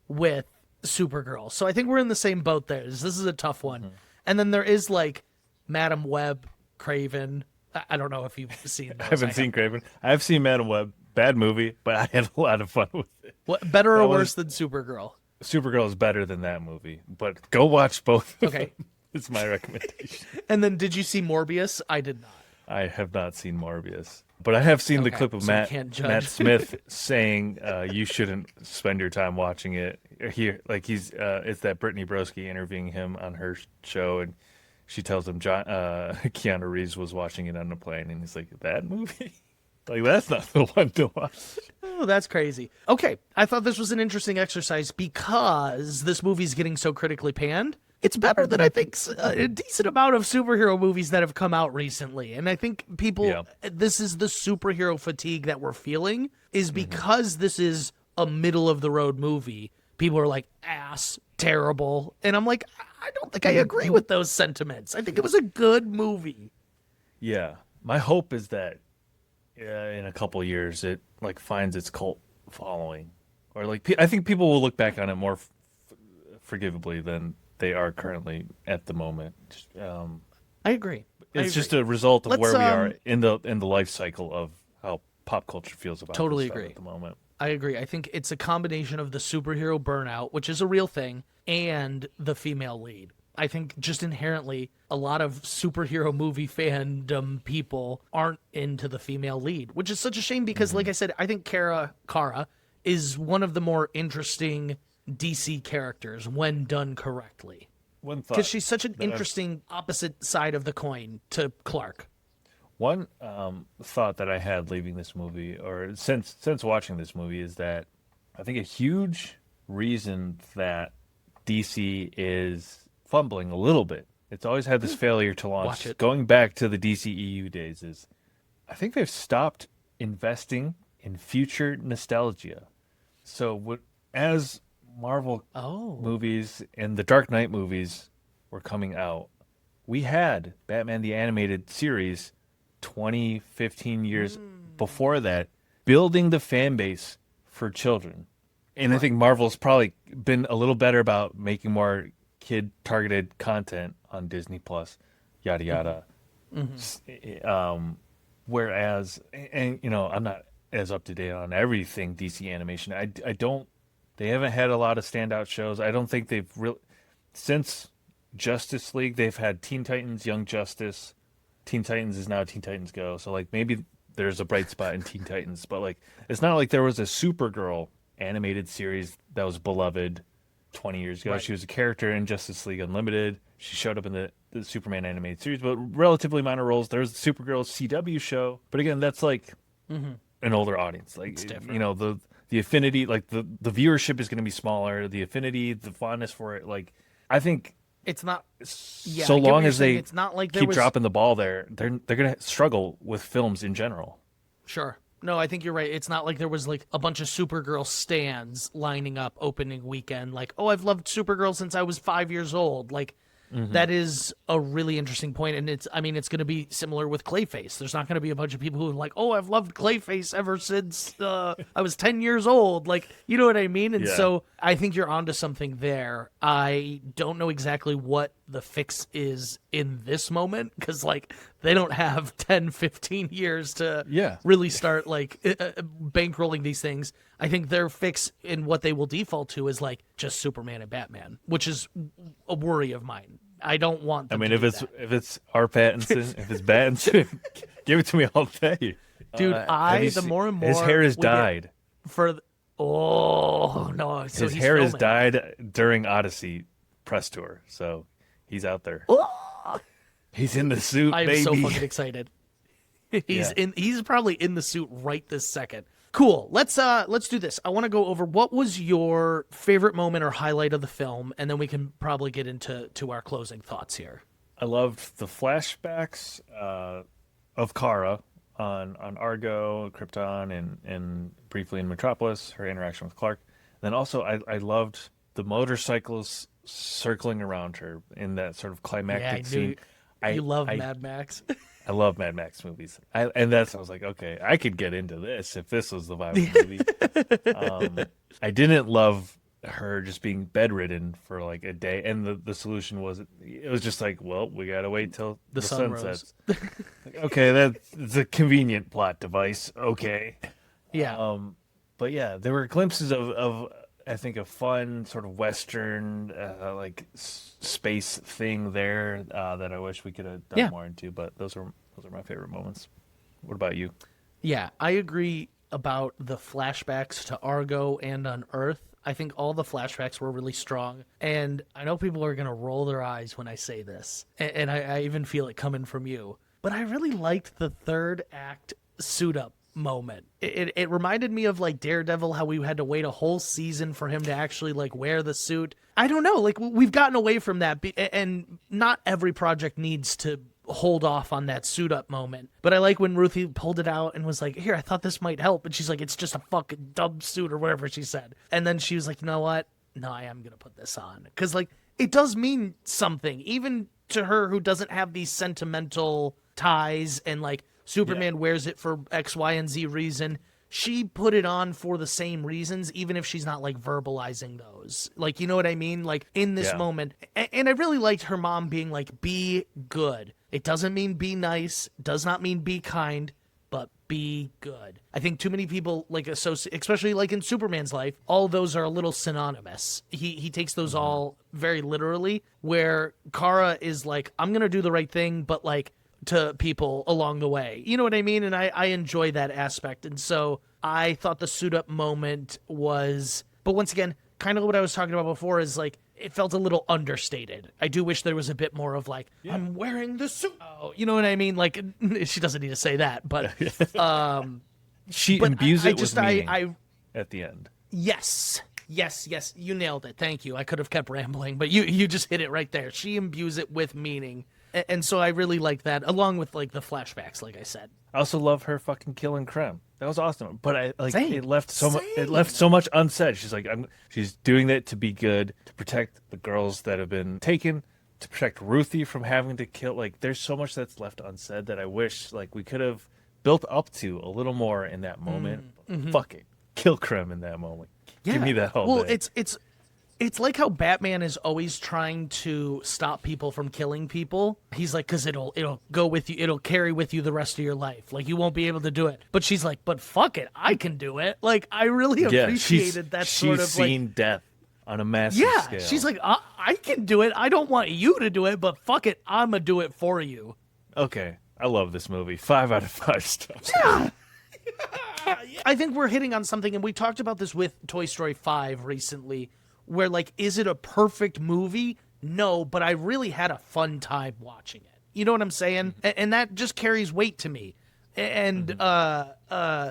with Supergirl. So I think we're in the same boat there. This is a tough one. Mm-hmm. And then there is like Madam Web, Craven. I don't know if you've seen those. I haven't seen Craven. I've seen Madam Web. Bad movie, but I had a lot of fun with it. What, better or That was- worse than Supergirl? Supergirl is better than that movie, but go watch both. of Okay. them. It's my recommendation. And then did you see Morbius? I did not. I have not seen Morbius, but I have seen the Okay, clip of so you Matt can't judge. Matt Smith saying you shouldn't spend your time watching it. Here, like it's that Brittany Broski interviewing him on her show, and she tells him Keanu Reeves was watching it on the plane, and he's like, "That movie." Like, that's not the one to watch. Oh, that's crazy. Okay, I thought this was an interesting exercise because this movie's getting so critically panned. It's better than I think a decent amount of superhero movies that have come out recently. And I think people, Yeah. this is the superhero fatigue that we're feeling, is because this is a middle of the road movie. People are like, ass, terrible. And I'm like, I don't think I agree with those sentiments. I think it was a good movie. Yeah, my hope is that in a couple years it like finds its cult following, or like I think people will look back on it more forgivably than they are currently at the moment. I agree. It's just a result of Let's, where we are in the life cycle of how pop culture feels about Totally this stuff agree. at the moment. I agree. I think it's a combination of the superhero burnout, which is a real thing, and the female lead. I think just inherently, a lot of superhero movie fandom people aren't into the female lead, which is such a shame because, like I said, I think Kara is one of the more interesting DC characters when done correctly. One thought, Because she's such an interesting opposite side of the coin to Clark. One thought that I had leaving this movie, or since watching this movie, is that I think a huge reason that DC is fumbling a little bit. It's always had this failure to launch. Watch it. Going back to the DCEU days, is I think they've stopped investing in future nostalgia. So as Marvel movies and the Dark Knight movies were coming out, we had Batman the Animated Series 20, 15 years before that, building the fan base for children. And I think Marvel's probably been a little better about making more kid-targeted content on Disney Plus, yada yada. Whereas, and you know, I'm not as up to date on everything DC animation. I don't. They haven't had a lot of standout shows. I don't think they've really since Justice League. They've had Teen Titans, Young Justice. Teen Titans is now Teen Titans Go. So like maybe there's a bright spot in Teen Titans, but like it's not like there was a Supergirl animated series that was beloved 20 years ago. Right. She was a character in Justice League Unlimited. She showed up in the Superman animated series, but relatively minor roles. There's the Supergirl CW show, but again, that's like an older audience. Like different. you know, the affinity, like the viewership is going to be smaller. The affinity, the fondness for it, like I think. It's not. Yeah, So I get what long you're as saying. they it's not like there keep was, dropping the ball there, they're going to struggle with films in general. Sure. No, I think you're right. It's not like there was like a bunch of Supergirl stans lining up opening weekend. Like, oh, I've loved Supergirl since I was 5 years old. Like, that is a really interesting point. And it's going to be similar with Clayface. There's not going to be a bunch of people who are like, oh, I've loved Clayface ever since I was 10 years old. Like, you know what I mean? And Yeah. so I think you're onto something there. I don't know exactly what the fix is in this moment, because like they don't have 10, 15 years to really start like bankrolling these things. I think their fix in what they will default to is like just Superman and Batman, which is a worry of mine. I don't want them if it's our Pattinson, if it's Pattinson, give it to me all day. Dude, more and more his hair is dyed. Oh no! So his hair is dyed during Odyssey press tour, so he's out there. He's in the suit. I'm baby. so fucking excited. He's probably in the suit right this second. Cool. Let's do this. I want to go over what was your favorite moment or highlight of the film, and then we can probably get into our closing thoughts here. I loved the flashbacks of Kara on Argo, Krypton, and briefly in Metropolis, her interaction with Clark. And then also I loved the motorcycles circling around her in that sort of climactic scene. You love Mad Max. I love Mad Max movies. I was like, okay, I could get into this if this was the vibe of the movie. I didn't love her just being bedridden for like a day, and the solution was it was just like, well, we gotta wait till the sun sets. Like, okay, that's a convenient plot device. Okay, yeah. But yeah, there were glimpses of I think a fun sort of Western like space thing there that I wish we could have done more into. But those are my favorite moments. What about you? Yeah, I agree about the flashbacks to Argo and on Earth. I think all the flashbacks were really strong. And I know people are going to roll their eyes when I say this. And I even feel it coming from you. But I really liked the third act suit up moment. It reminded me of like Daredevil, how we had to wait a whole season for him to actually like wear the suit. I don't know. Like we've gotten away from that. And not every project needs to hold off on that suit up moment, but I like when Ruthie pulled it out and was like, here, I thought this might help, and she's like, it's just a fucking dumb suit or whatever she said, and then she was like, you know what, no, I am gonna put this on, because like it does mean something even to her who doesn't have these sentimental ties, and like Superman wears it for X, Y, and Z reason. She put it on for the same reasons, even if she's not like verbalizing those. Like, you know what I mean? Like in this moment. And I really liked her mom being like, be good. It doesn't mean be nice, does not mean be kind, but be good. I think too many people like associate, especially like in Superman's life, all those are a little synonymous. He takes those all very literally, where Kara is like, I'm going to do the right thing, but like, to people along the way. You know what I mean? And I enjoy that aspect. And so I thought the suit up moment was, but once again, kind of what I was talking about before is like, it felt a little understated. I do wish there was a bit more of like, I'm wearing the suit. Oh, you know what I mean? Like, she doesn't need to say that, but she imbues it with meaning at the end. Yes. You nailed it. Thank you. I could have kept rambling, but you just hit it right there. She imbues it with meaning. And so I really like that, along with like the flashbacks, like I said. I also love her fucking killing Krem. That was awesome. But I like it left so much. It left so much unsaid. She's like, she's doing that to be good, to protect the girls that have been taken, to protect Ruthie from having to kill. Like, there's so much that's left unsaid that I wish like we could have built up to a little more in that moment. Fuck it, kill Krem in that moment. Yeah. Give me that whole day. It's like how Batman is always trying to stop people from killing people. He's like, because it'll go with you, it'll carry with you the rest of your life. Like, you won't be able to do it. But she's like, but fuck it, I can do it. Like, I really appreciated that sort of she's seen death on a massive scale. She's like, I can do it. I don't want you to do it, but fuck it, I'm gonna do it for you. Okay, I love this movie. 5 out of 5 stars. Yeah. I think we're hitting on something, and we talked about this with Toy Story 5 recently, where, like, is it a perfect movie? No, but I really had a fun time watching it. You know what I'm saying? And that just carries weight to me. And by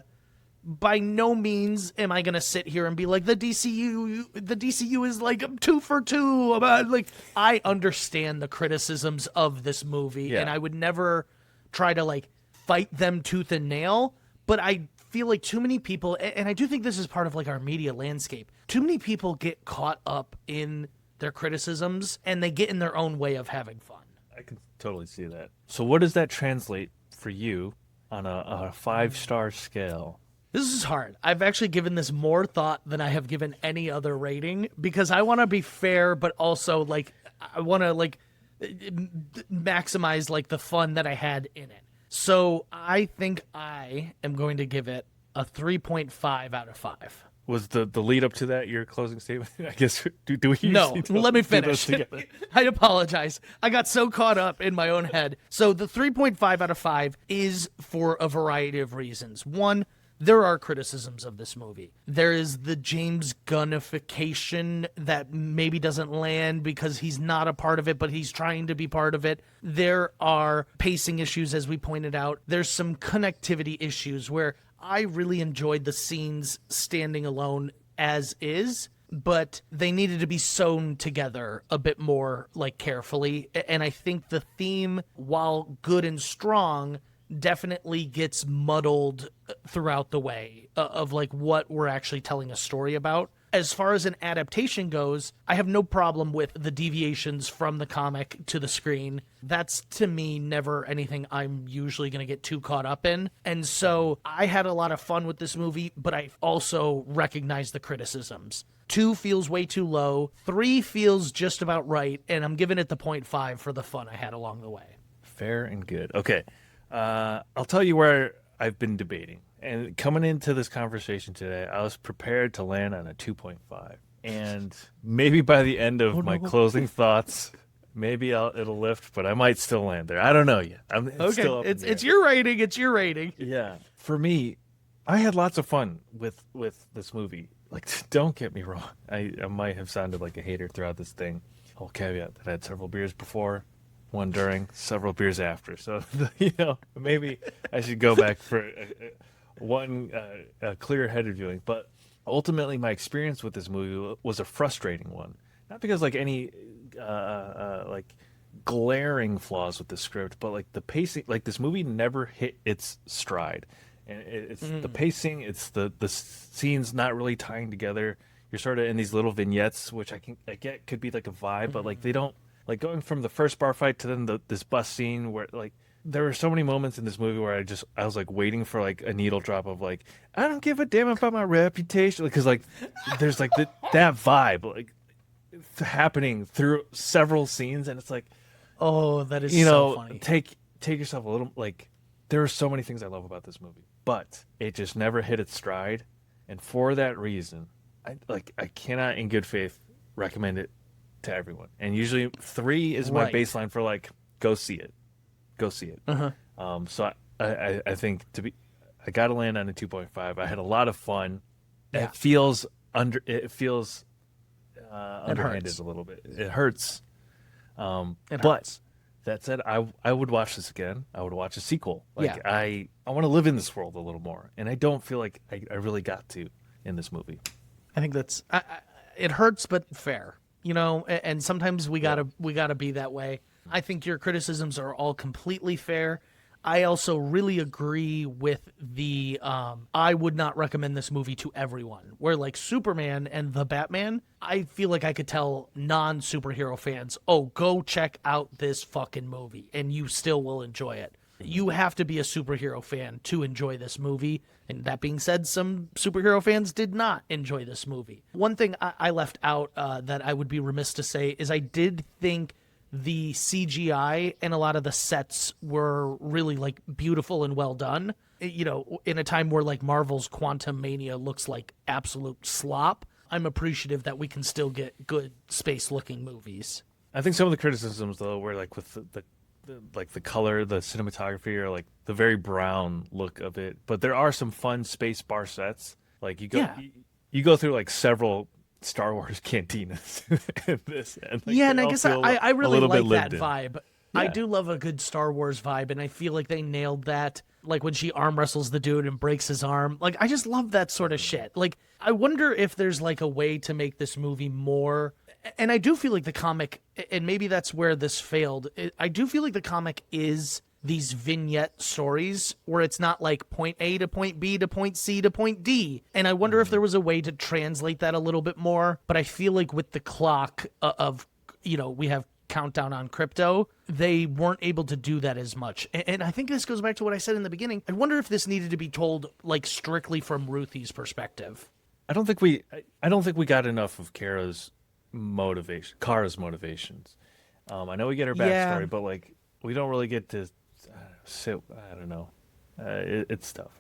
no means am I going to sit here and be like, the DCU is, like, 2 for 2. Like, I understand the criticisms of this movie, and I would never try to, like, fight them tooth and nail, but I feel like too many people, and I do think this is part of like our media landscape, too many people get caught up in their criticisms and they get in their own way of having fun. I can totally see that. So what does that translate for you on a 5-star scale? This is hard. I've actually given this more thought than I have given any other rating, because I want to be fair, but also like I want to like maximize like the fun that I had in it. So I think I am going to give it a 3.5 out of 5. Was the lead up to that your closing statement? I guess do we No, usually let me do those finish. together? I apologize. I got so caught up in my own head. So the 3.5 out of 5 is for a variety of reasons. One, there are criticisms of this movie. There is the James Gunnification that maybe doesn't land because he's not a part of it, but he's trying to be part of it. There are pacing issues, as we pointed out. There's some connectivity issues where I really enjoyed the scenes standing alone as is, but they needed to be sewn together a bit more, like, carefully. And I think the theme, while good and strong, definitely gets muddled throughout the way of like what we're actually telling a story about. As far as an adaptation goes, I have no problem with the deviations from the comic to the screen. That's, to me, never anything I'm usually going to get too caught up in. And so I had a lot of fun with this movie, but I also recognize the criticisms. 2 feels way too low. 3 feels just about right, and I'm giving it the 0.5 for the fun I had along the way. Fair and good. Okay. I'll tell you where I've been debating. And coming into this conversation today, I was prepared to land on a 2.5. And maybe by the end of my closing thoughts, maybe it'll lift, but I might still land there. I don't know yet. It's your rating. It's your rating. Yeah. For me, I had lots of fun with this movie. Like, don't get me wrong. I might have sounded like a hater throughout this thing. Whole caveat that I had several beers before. One during, several beers after. So, maybe I should go back for a clear-headed viewing. But ultimately, my experience with this movie was a frustrating one. Not because, like, any, glaring flaws with the script, but, like, the pacing. Like, this movie never hit its stride. And it's the pacing, it's the scenes not really tying together. You're sort of in these little vignettes, which I get could be, like, a vibe, but, like, they don't. Like, going from the first bar fight to then this bus scene where, like, there were so many moments in this movie where I was, like, waiting for, like, a needle drop of, like, I don't give a damn about my reputation. Because, like, there's, like, that vibe, like, happening through several scenes. And it's like, oh, that is so funny. Take yourself a little, like, there are so many things I love about this movie. But it just never hit its stride. And for that reason, I cannot in good faith recommend it to everyone. And usually 3 is my baseline for, like, go see it. So I think I gotta land on a 2.5. I had a lot of fun. Yeah. It feels underhanded a little bit. It hurts. But that said, I would watch this again. I would watch a sequel. Like, I want to live in this world a little more, and I don't feel like I really got to in this movie. I think that's it hurts, but fair. And sometimes we gotta be that way. I think your criticisms are all completely fair. I also really agree with the I would not recommend this movie to everyone. Where, like, Superman and the Batman, I feel like I could tell non-superhero fans, oh, go check out this fucking movie, and you still will enjoy it. You have to be a superhero fan to enjoy this movie. And that being said, some superhero fans did not enjoy this movie. One thing I left out that I would be remiss to say is I did think the CGI and a lot of the sets were really, like, beautiful and well done. In a time where, like, Marvel's Quantum Mania looks like absolute slop, I'm appreciative that we can still get good space-looking movies. I think some of the criticisms, though, were, like, with the color, the cinematography, or, like, the very brown look of it. But there are some fun space bar sets. Like, you go through, like, several Star Wars cantinas in this. And, like, and I guess I really like that vibe. Yeah. I do love a good Star Wars vibe, and I feel like they nailed that. Like, when she arm wrestles the dude and breaks his arm. Like, I just love that sort of shit. Like, I wonder if there's, like, a way to make this movie more... And I do feel like the comic, and maybe that's where this failed, I do feel like the comic is these vignette stories where it's not like point A to point B to point C to point D. And I wonder if there was a way to translate that a little bit more. But I feel like with the clock of, we have Countdown on Crypto, they weren't able to do that as much. And I think this goes back to what I said in the beginning. I wonder if this needed to be told, like, strictly from Ruthie's perspective. I don't think we got enough of Kara's motivations. I know we get her Yeah. backstory, but like we don't really get to sit. I don't know. It's tough.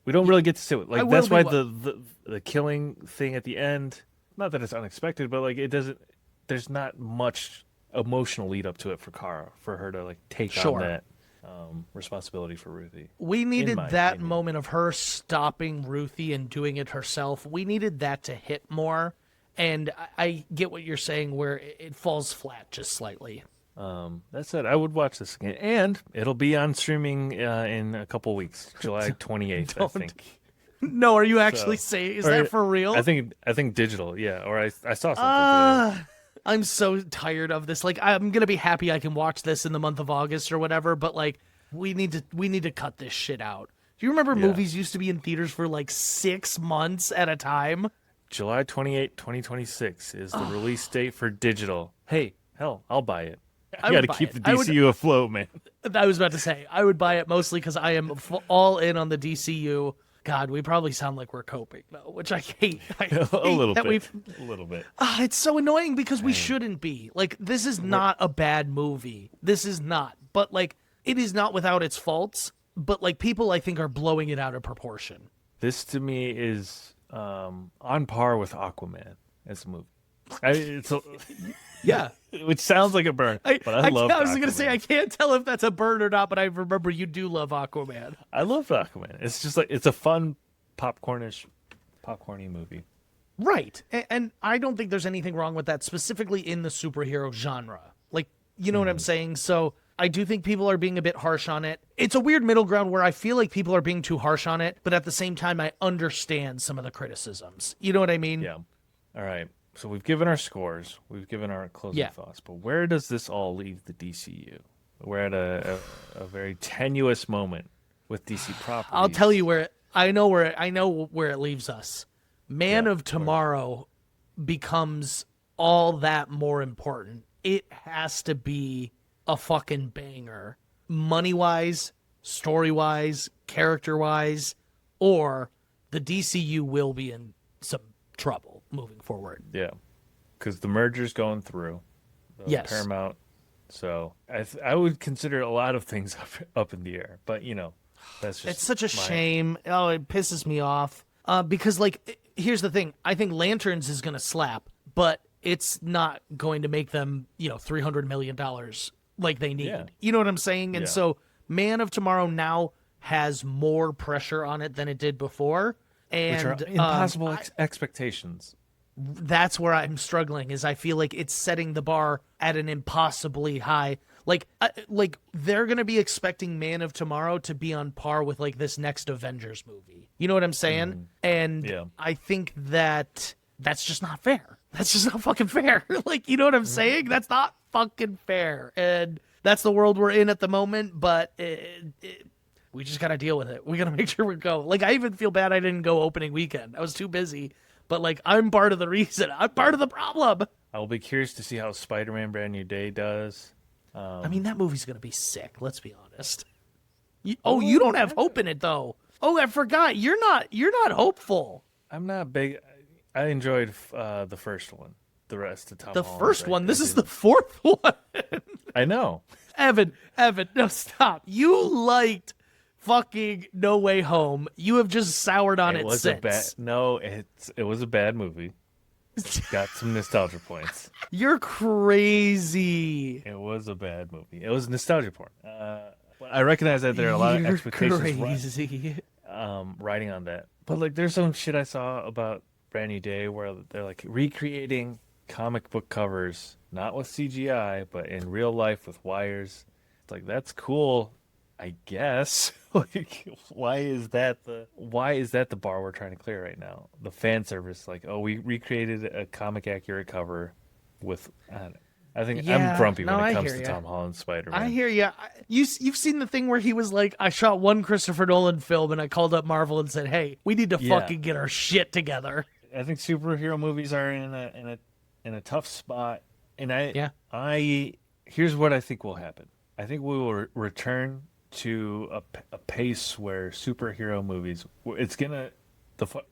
We don't really get to sit with I like will that's be why wa- the killing thing at the end. Not that it's unexpected, but like it doesn't. There's not much emotional lead up to it for Kara for her to like take Sure. on that responsibility for Ruthie. We In needed my that opinion. moment of her stopping Ruthie and doing it herself. We needed that to hit more. And I get what you're saying where it falls flat just slightly. That said, I would watch this again, and it'll be on streaming in a couple weeks, July 28th, I Don't. think. No, are you actually So- saying? Is or that for real? I think digital, yeah. Or I saw something today. I'm so tired of this. Like, I'm gonna be happy I can watch this in the month of August or whatever, but like, we need to cut this shit out. Do you remember Yeah. movies used to be in theaters for like 6 months at a time? July 28, 2026 is the release date for digital. Hey, hell, I'll buy it. I I would got to buy keep it. the I would- DCU afloat, man. I was about to say I would buy it mostly because I am all in on the DCU. God, we probably sound like we're coping though, which I hate. I hate A little that bit. we've- A little bit. It's so annoying because we shouldn't be. Like, this is not a bad movie. This is not. But, like, it is not without its faults. But, like, people, I think, are blowing it out of proportion. This to me is on par with Aquaman as a movie. It's Yeah. which sounds like a burn, but I love. I was going to say, Aquaman. I can't tell if that's a burn or not, but I remember you do love Aquaman. I love Aquaman. It's just like it's a fun popcorny movie. Right. And I don't think there's anything wrong with that, specifically in the superhero genre. Like, you know what I'm saying? So I do think people are being a bit harsh on it. It's a weird middle ground where I feel like people are being too harsh on it, but at the same time, I understand some of the criticisms. You know what I mean? Yeah. All right. So we've given our scores. We've given our closing Yeah. thoughts. But where does this all leave the DCU? We're at a very tenuous moment with DC properties. I'll tell you where I know where it leaves us. Man Yeah, of Tomorrow becomes all that more important. It has to be a fucking banger, money wise, story wise, character wise, or the DCU will be in some trouble moving forward. Yeah. Because the merger's going through. Yes. Paramount. So I would consider a lot of things up in the air. But, you know, that's just. It's such a my- shame. Oh, it pisses me off. Because, like, here's the thing. I think Lanterns is going to slap, but it's not going to make them, $300 million like they need. Yeah. You know what I'm saying? And Yeah. so Man of Tomorrow now has more pressure on it than it did before. And Which are impossible expectations. that's where I'm struggling is I feel like it's setting the bar at an impossibly high. Like they're going to be expecting Man of Tomorrow to be on par with like this next Avengers movie. You know what I'm saying? And Yeah. I think that's just not fair. That's just not fucking fair. Like, you know what I'm saying? That's not fucking fair. And that's the world we're in at the moment, but we just got to deal with it. We got to make sure we go. Like, I even feel bad I didn't go opening weekend. I was too busy. But, like, I'm part of the reason. I'm part of the problem. I will be curious to see how Spider-Man Brand New Day does. I mean, that movie's going to be sick. Let's be honest. You don't have hope in it, though. Oh, I forgot. You're not hopeful. I'm not big. I enjoyed the first one. The rest of Tom The Holland, first one. I This is didn't. the fourth one. I know. Evan, no, stop. You liked fucking No Way Home. You have just soured on it was since. a bad. No, it was a bad movie. It's got some nostalgia points. You're crazy. It was a bad movie. It was nostalgia porn. But I recognize that there are a lot of You're expectations crazy. riding on that. But like, there's some shit I saw about Brand New Day where they're like recreating comic book covers, not with CGI, but in real life with wires. It's like, that's cool, I guess. Like, why is that the bar we're trying to clear right now? The fan service, like, oh, we recreated a comic accurate cover with. I don't know. I think Yeah, I'm grumpy no, when I it comes hear to ya. Tom Holland's Spider-Man. I hear you. You've seen the thing where he was like, I shot one Christopher Nolan film and I called up Marvel and said, hey, we need to Yeah. fucking get our shit together. I think superhero movies are in a tough spot, and here's what I think will happen. I think we will return to a pace where superhero movies, it's gonna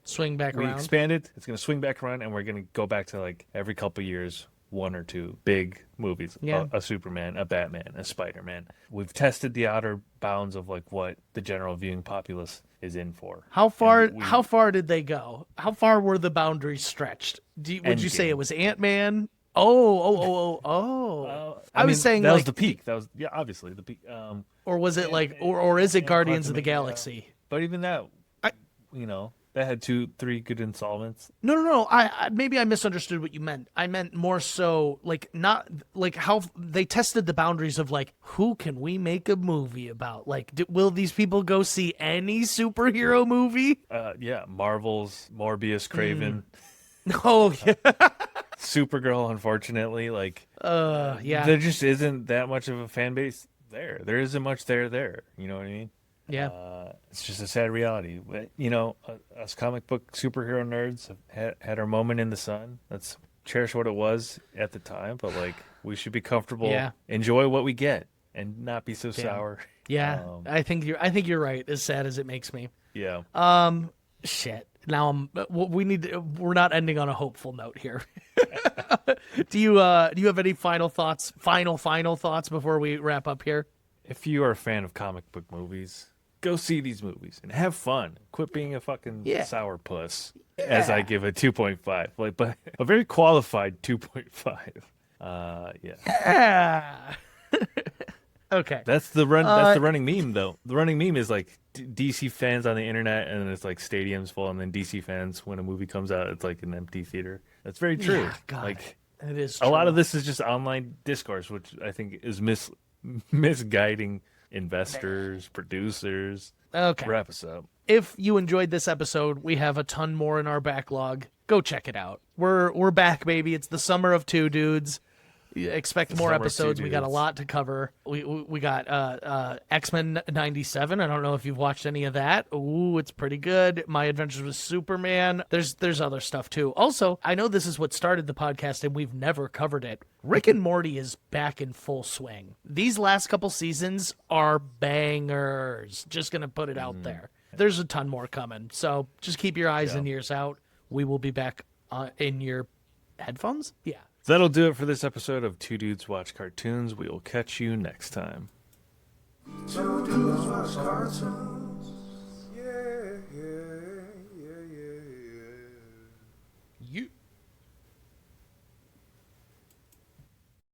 Swing back we around. expanded, it's gonna swing back around, and we're gonna go back to like every couple years one or two big movies. Yeah. A Superman, a Batman, a Spider-Man. We've tested the outer bounds of like what the general viewing populace is in for. How far? And How far did they go? How far were the boundaries stretched? Would you say Endgame. it was Ant-Man? Oh. I was mean, saying that like, was the peak. That was obviously the peak. or was it like, or is it Guardians of the Quantum- Galaxy? But even that, that had 2-3 good installments. No. I maybe I misunderstood what you meant. I meant more so like not like how they tested the boundaries of like who can we make a movie about? Like, will these people go see any superhero movie? Yeah, Marvel's Morbius, Craven, Oh yeah, Supergirl. Unfortunately, like yeah, there just isn't that much of a fan base there. There isn't much there. You know what I mean? yeah. It's just a sad reality. But, us comic book superhero nerds have had our moment in the sun. Let's cherish what it was at the time, but like we should be comfortable, Yeah. enjoy what we get, and not be so sour. Yeah, I think you're right. As sad as it makes me. Yeah. Shit. Now we're not ending on a hopeful note here. Do you have any final thoughts? Final thoughts before we wrap up here? If you are a fan of comic book movies, go see these movies and have fun. Quit being a fucking sour puss. As I give a 2.5, like, but a very qualified 2.5. Yeah. Yeah. Okay. That's the running meme though. The running meme is like DC fans on the internet, and then it's like stadiums full, and then DC fans when a movie comes out, it's like an empty theater. That's very true. Yeah, God, like it is. a lot of this is just online discourse, which I think is misguiding investors, producers. Okay. Wrap us up. If you enjoyed this episode, we have a ton more in our backlog. Go check it out. We're back, baby. It's the summer of Two Dudes. Expect more Summer of Two episodes. We got a Dudes. lot to cover. We got X-Men 97. I don't know if you've watched any of that. Ooh, it's pretty good. My Adventures with Superman. There's other stuff too. Also, I know this is what started the podcast and we've never covered it. Rick and Morty is back in full swing. These last couple seasons are bangers. Just gonna put it out there. There's a ton more coming. So just keep your eyes and ears out. We will be back in your headphones. Yeah. That'll do it for this episode of Two Dudes Watch Cartoons. We will catch you next time. Two dudes watch cartoons.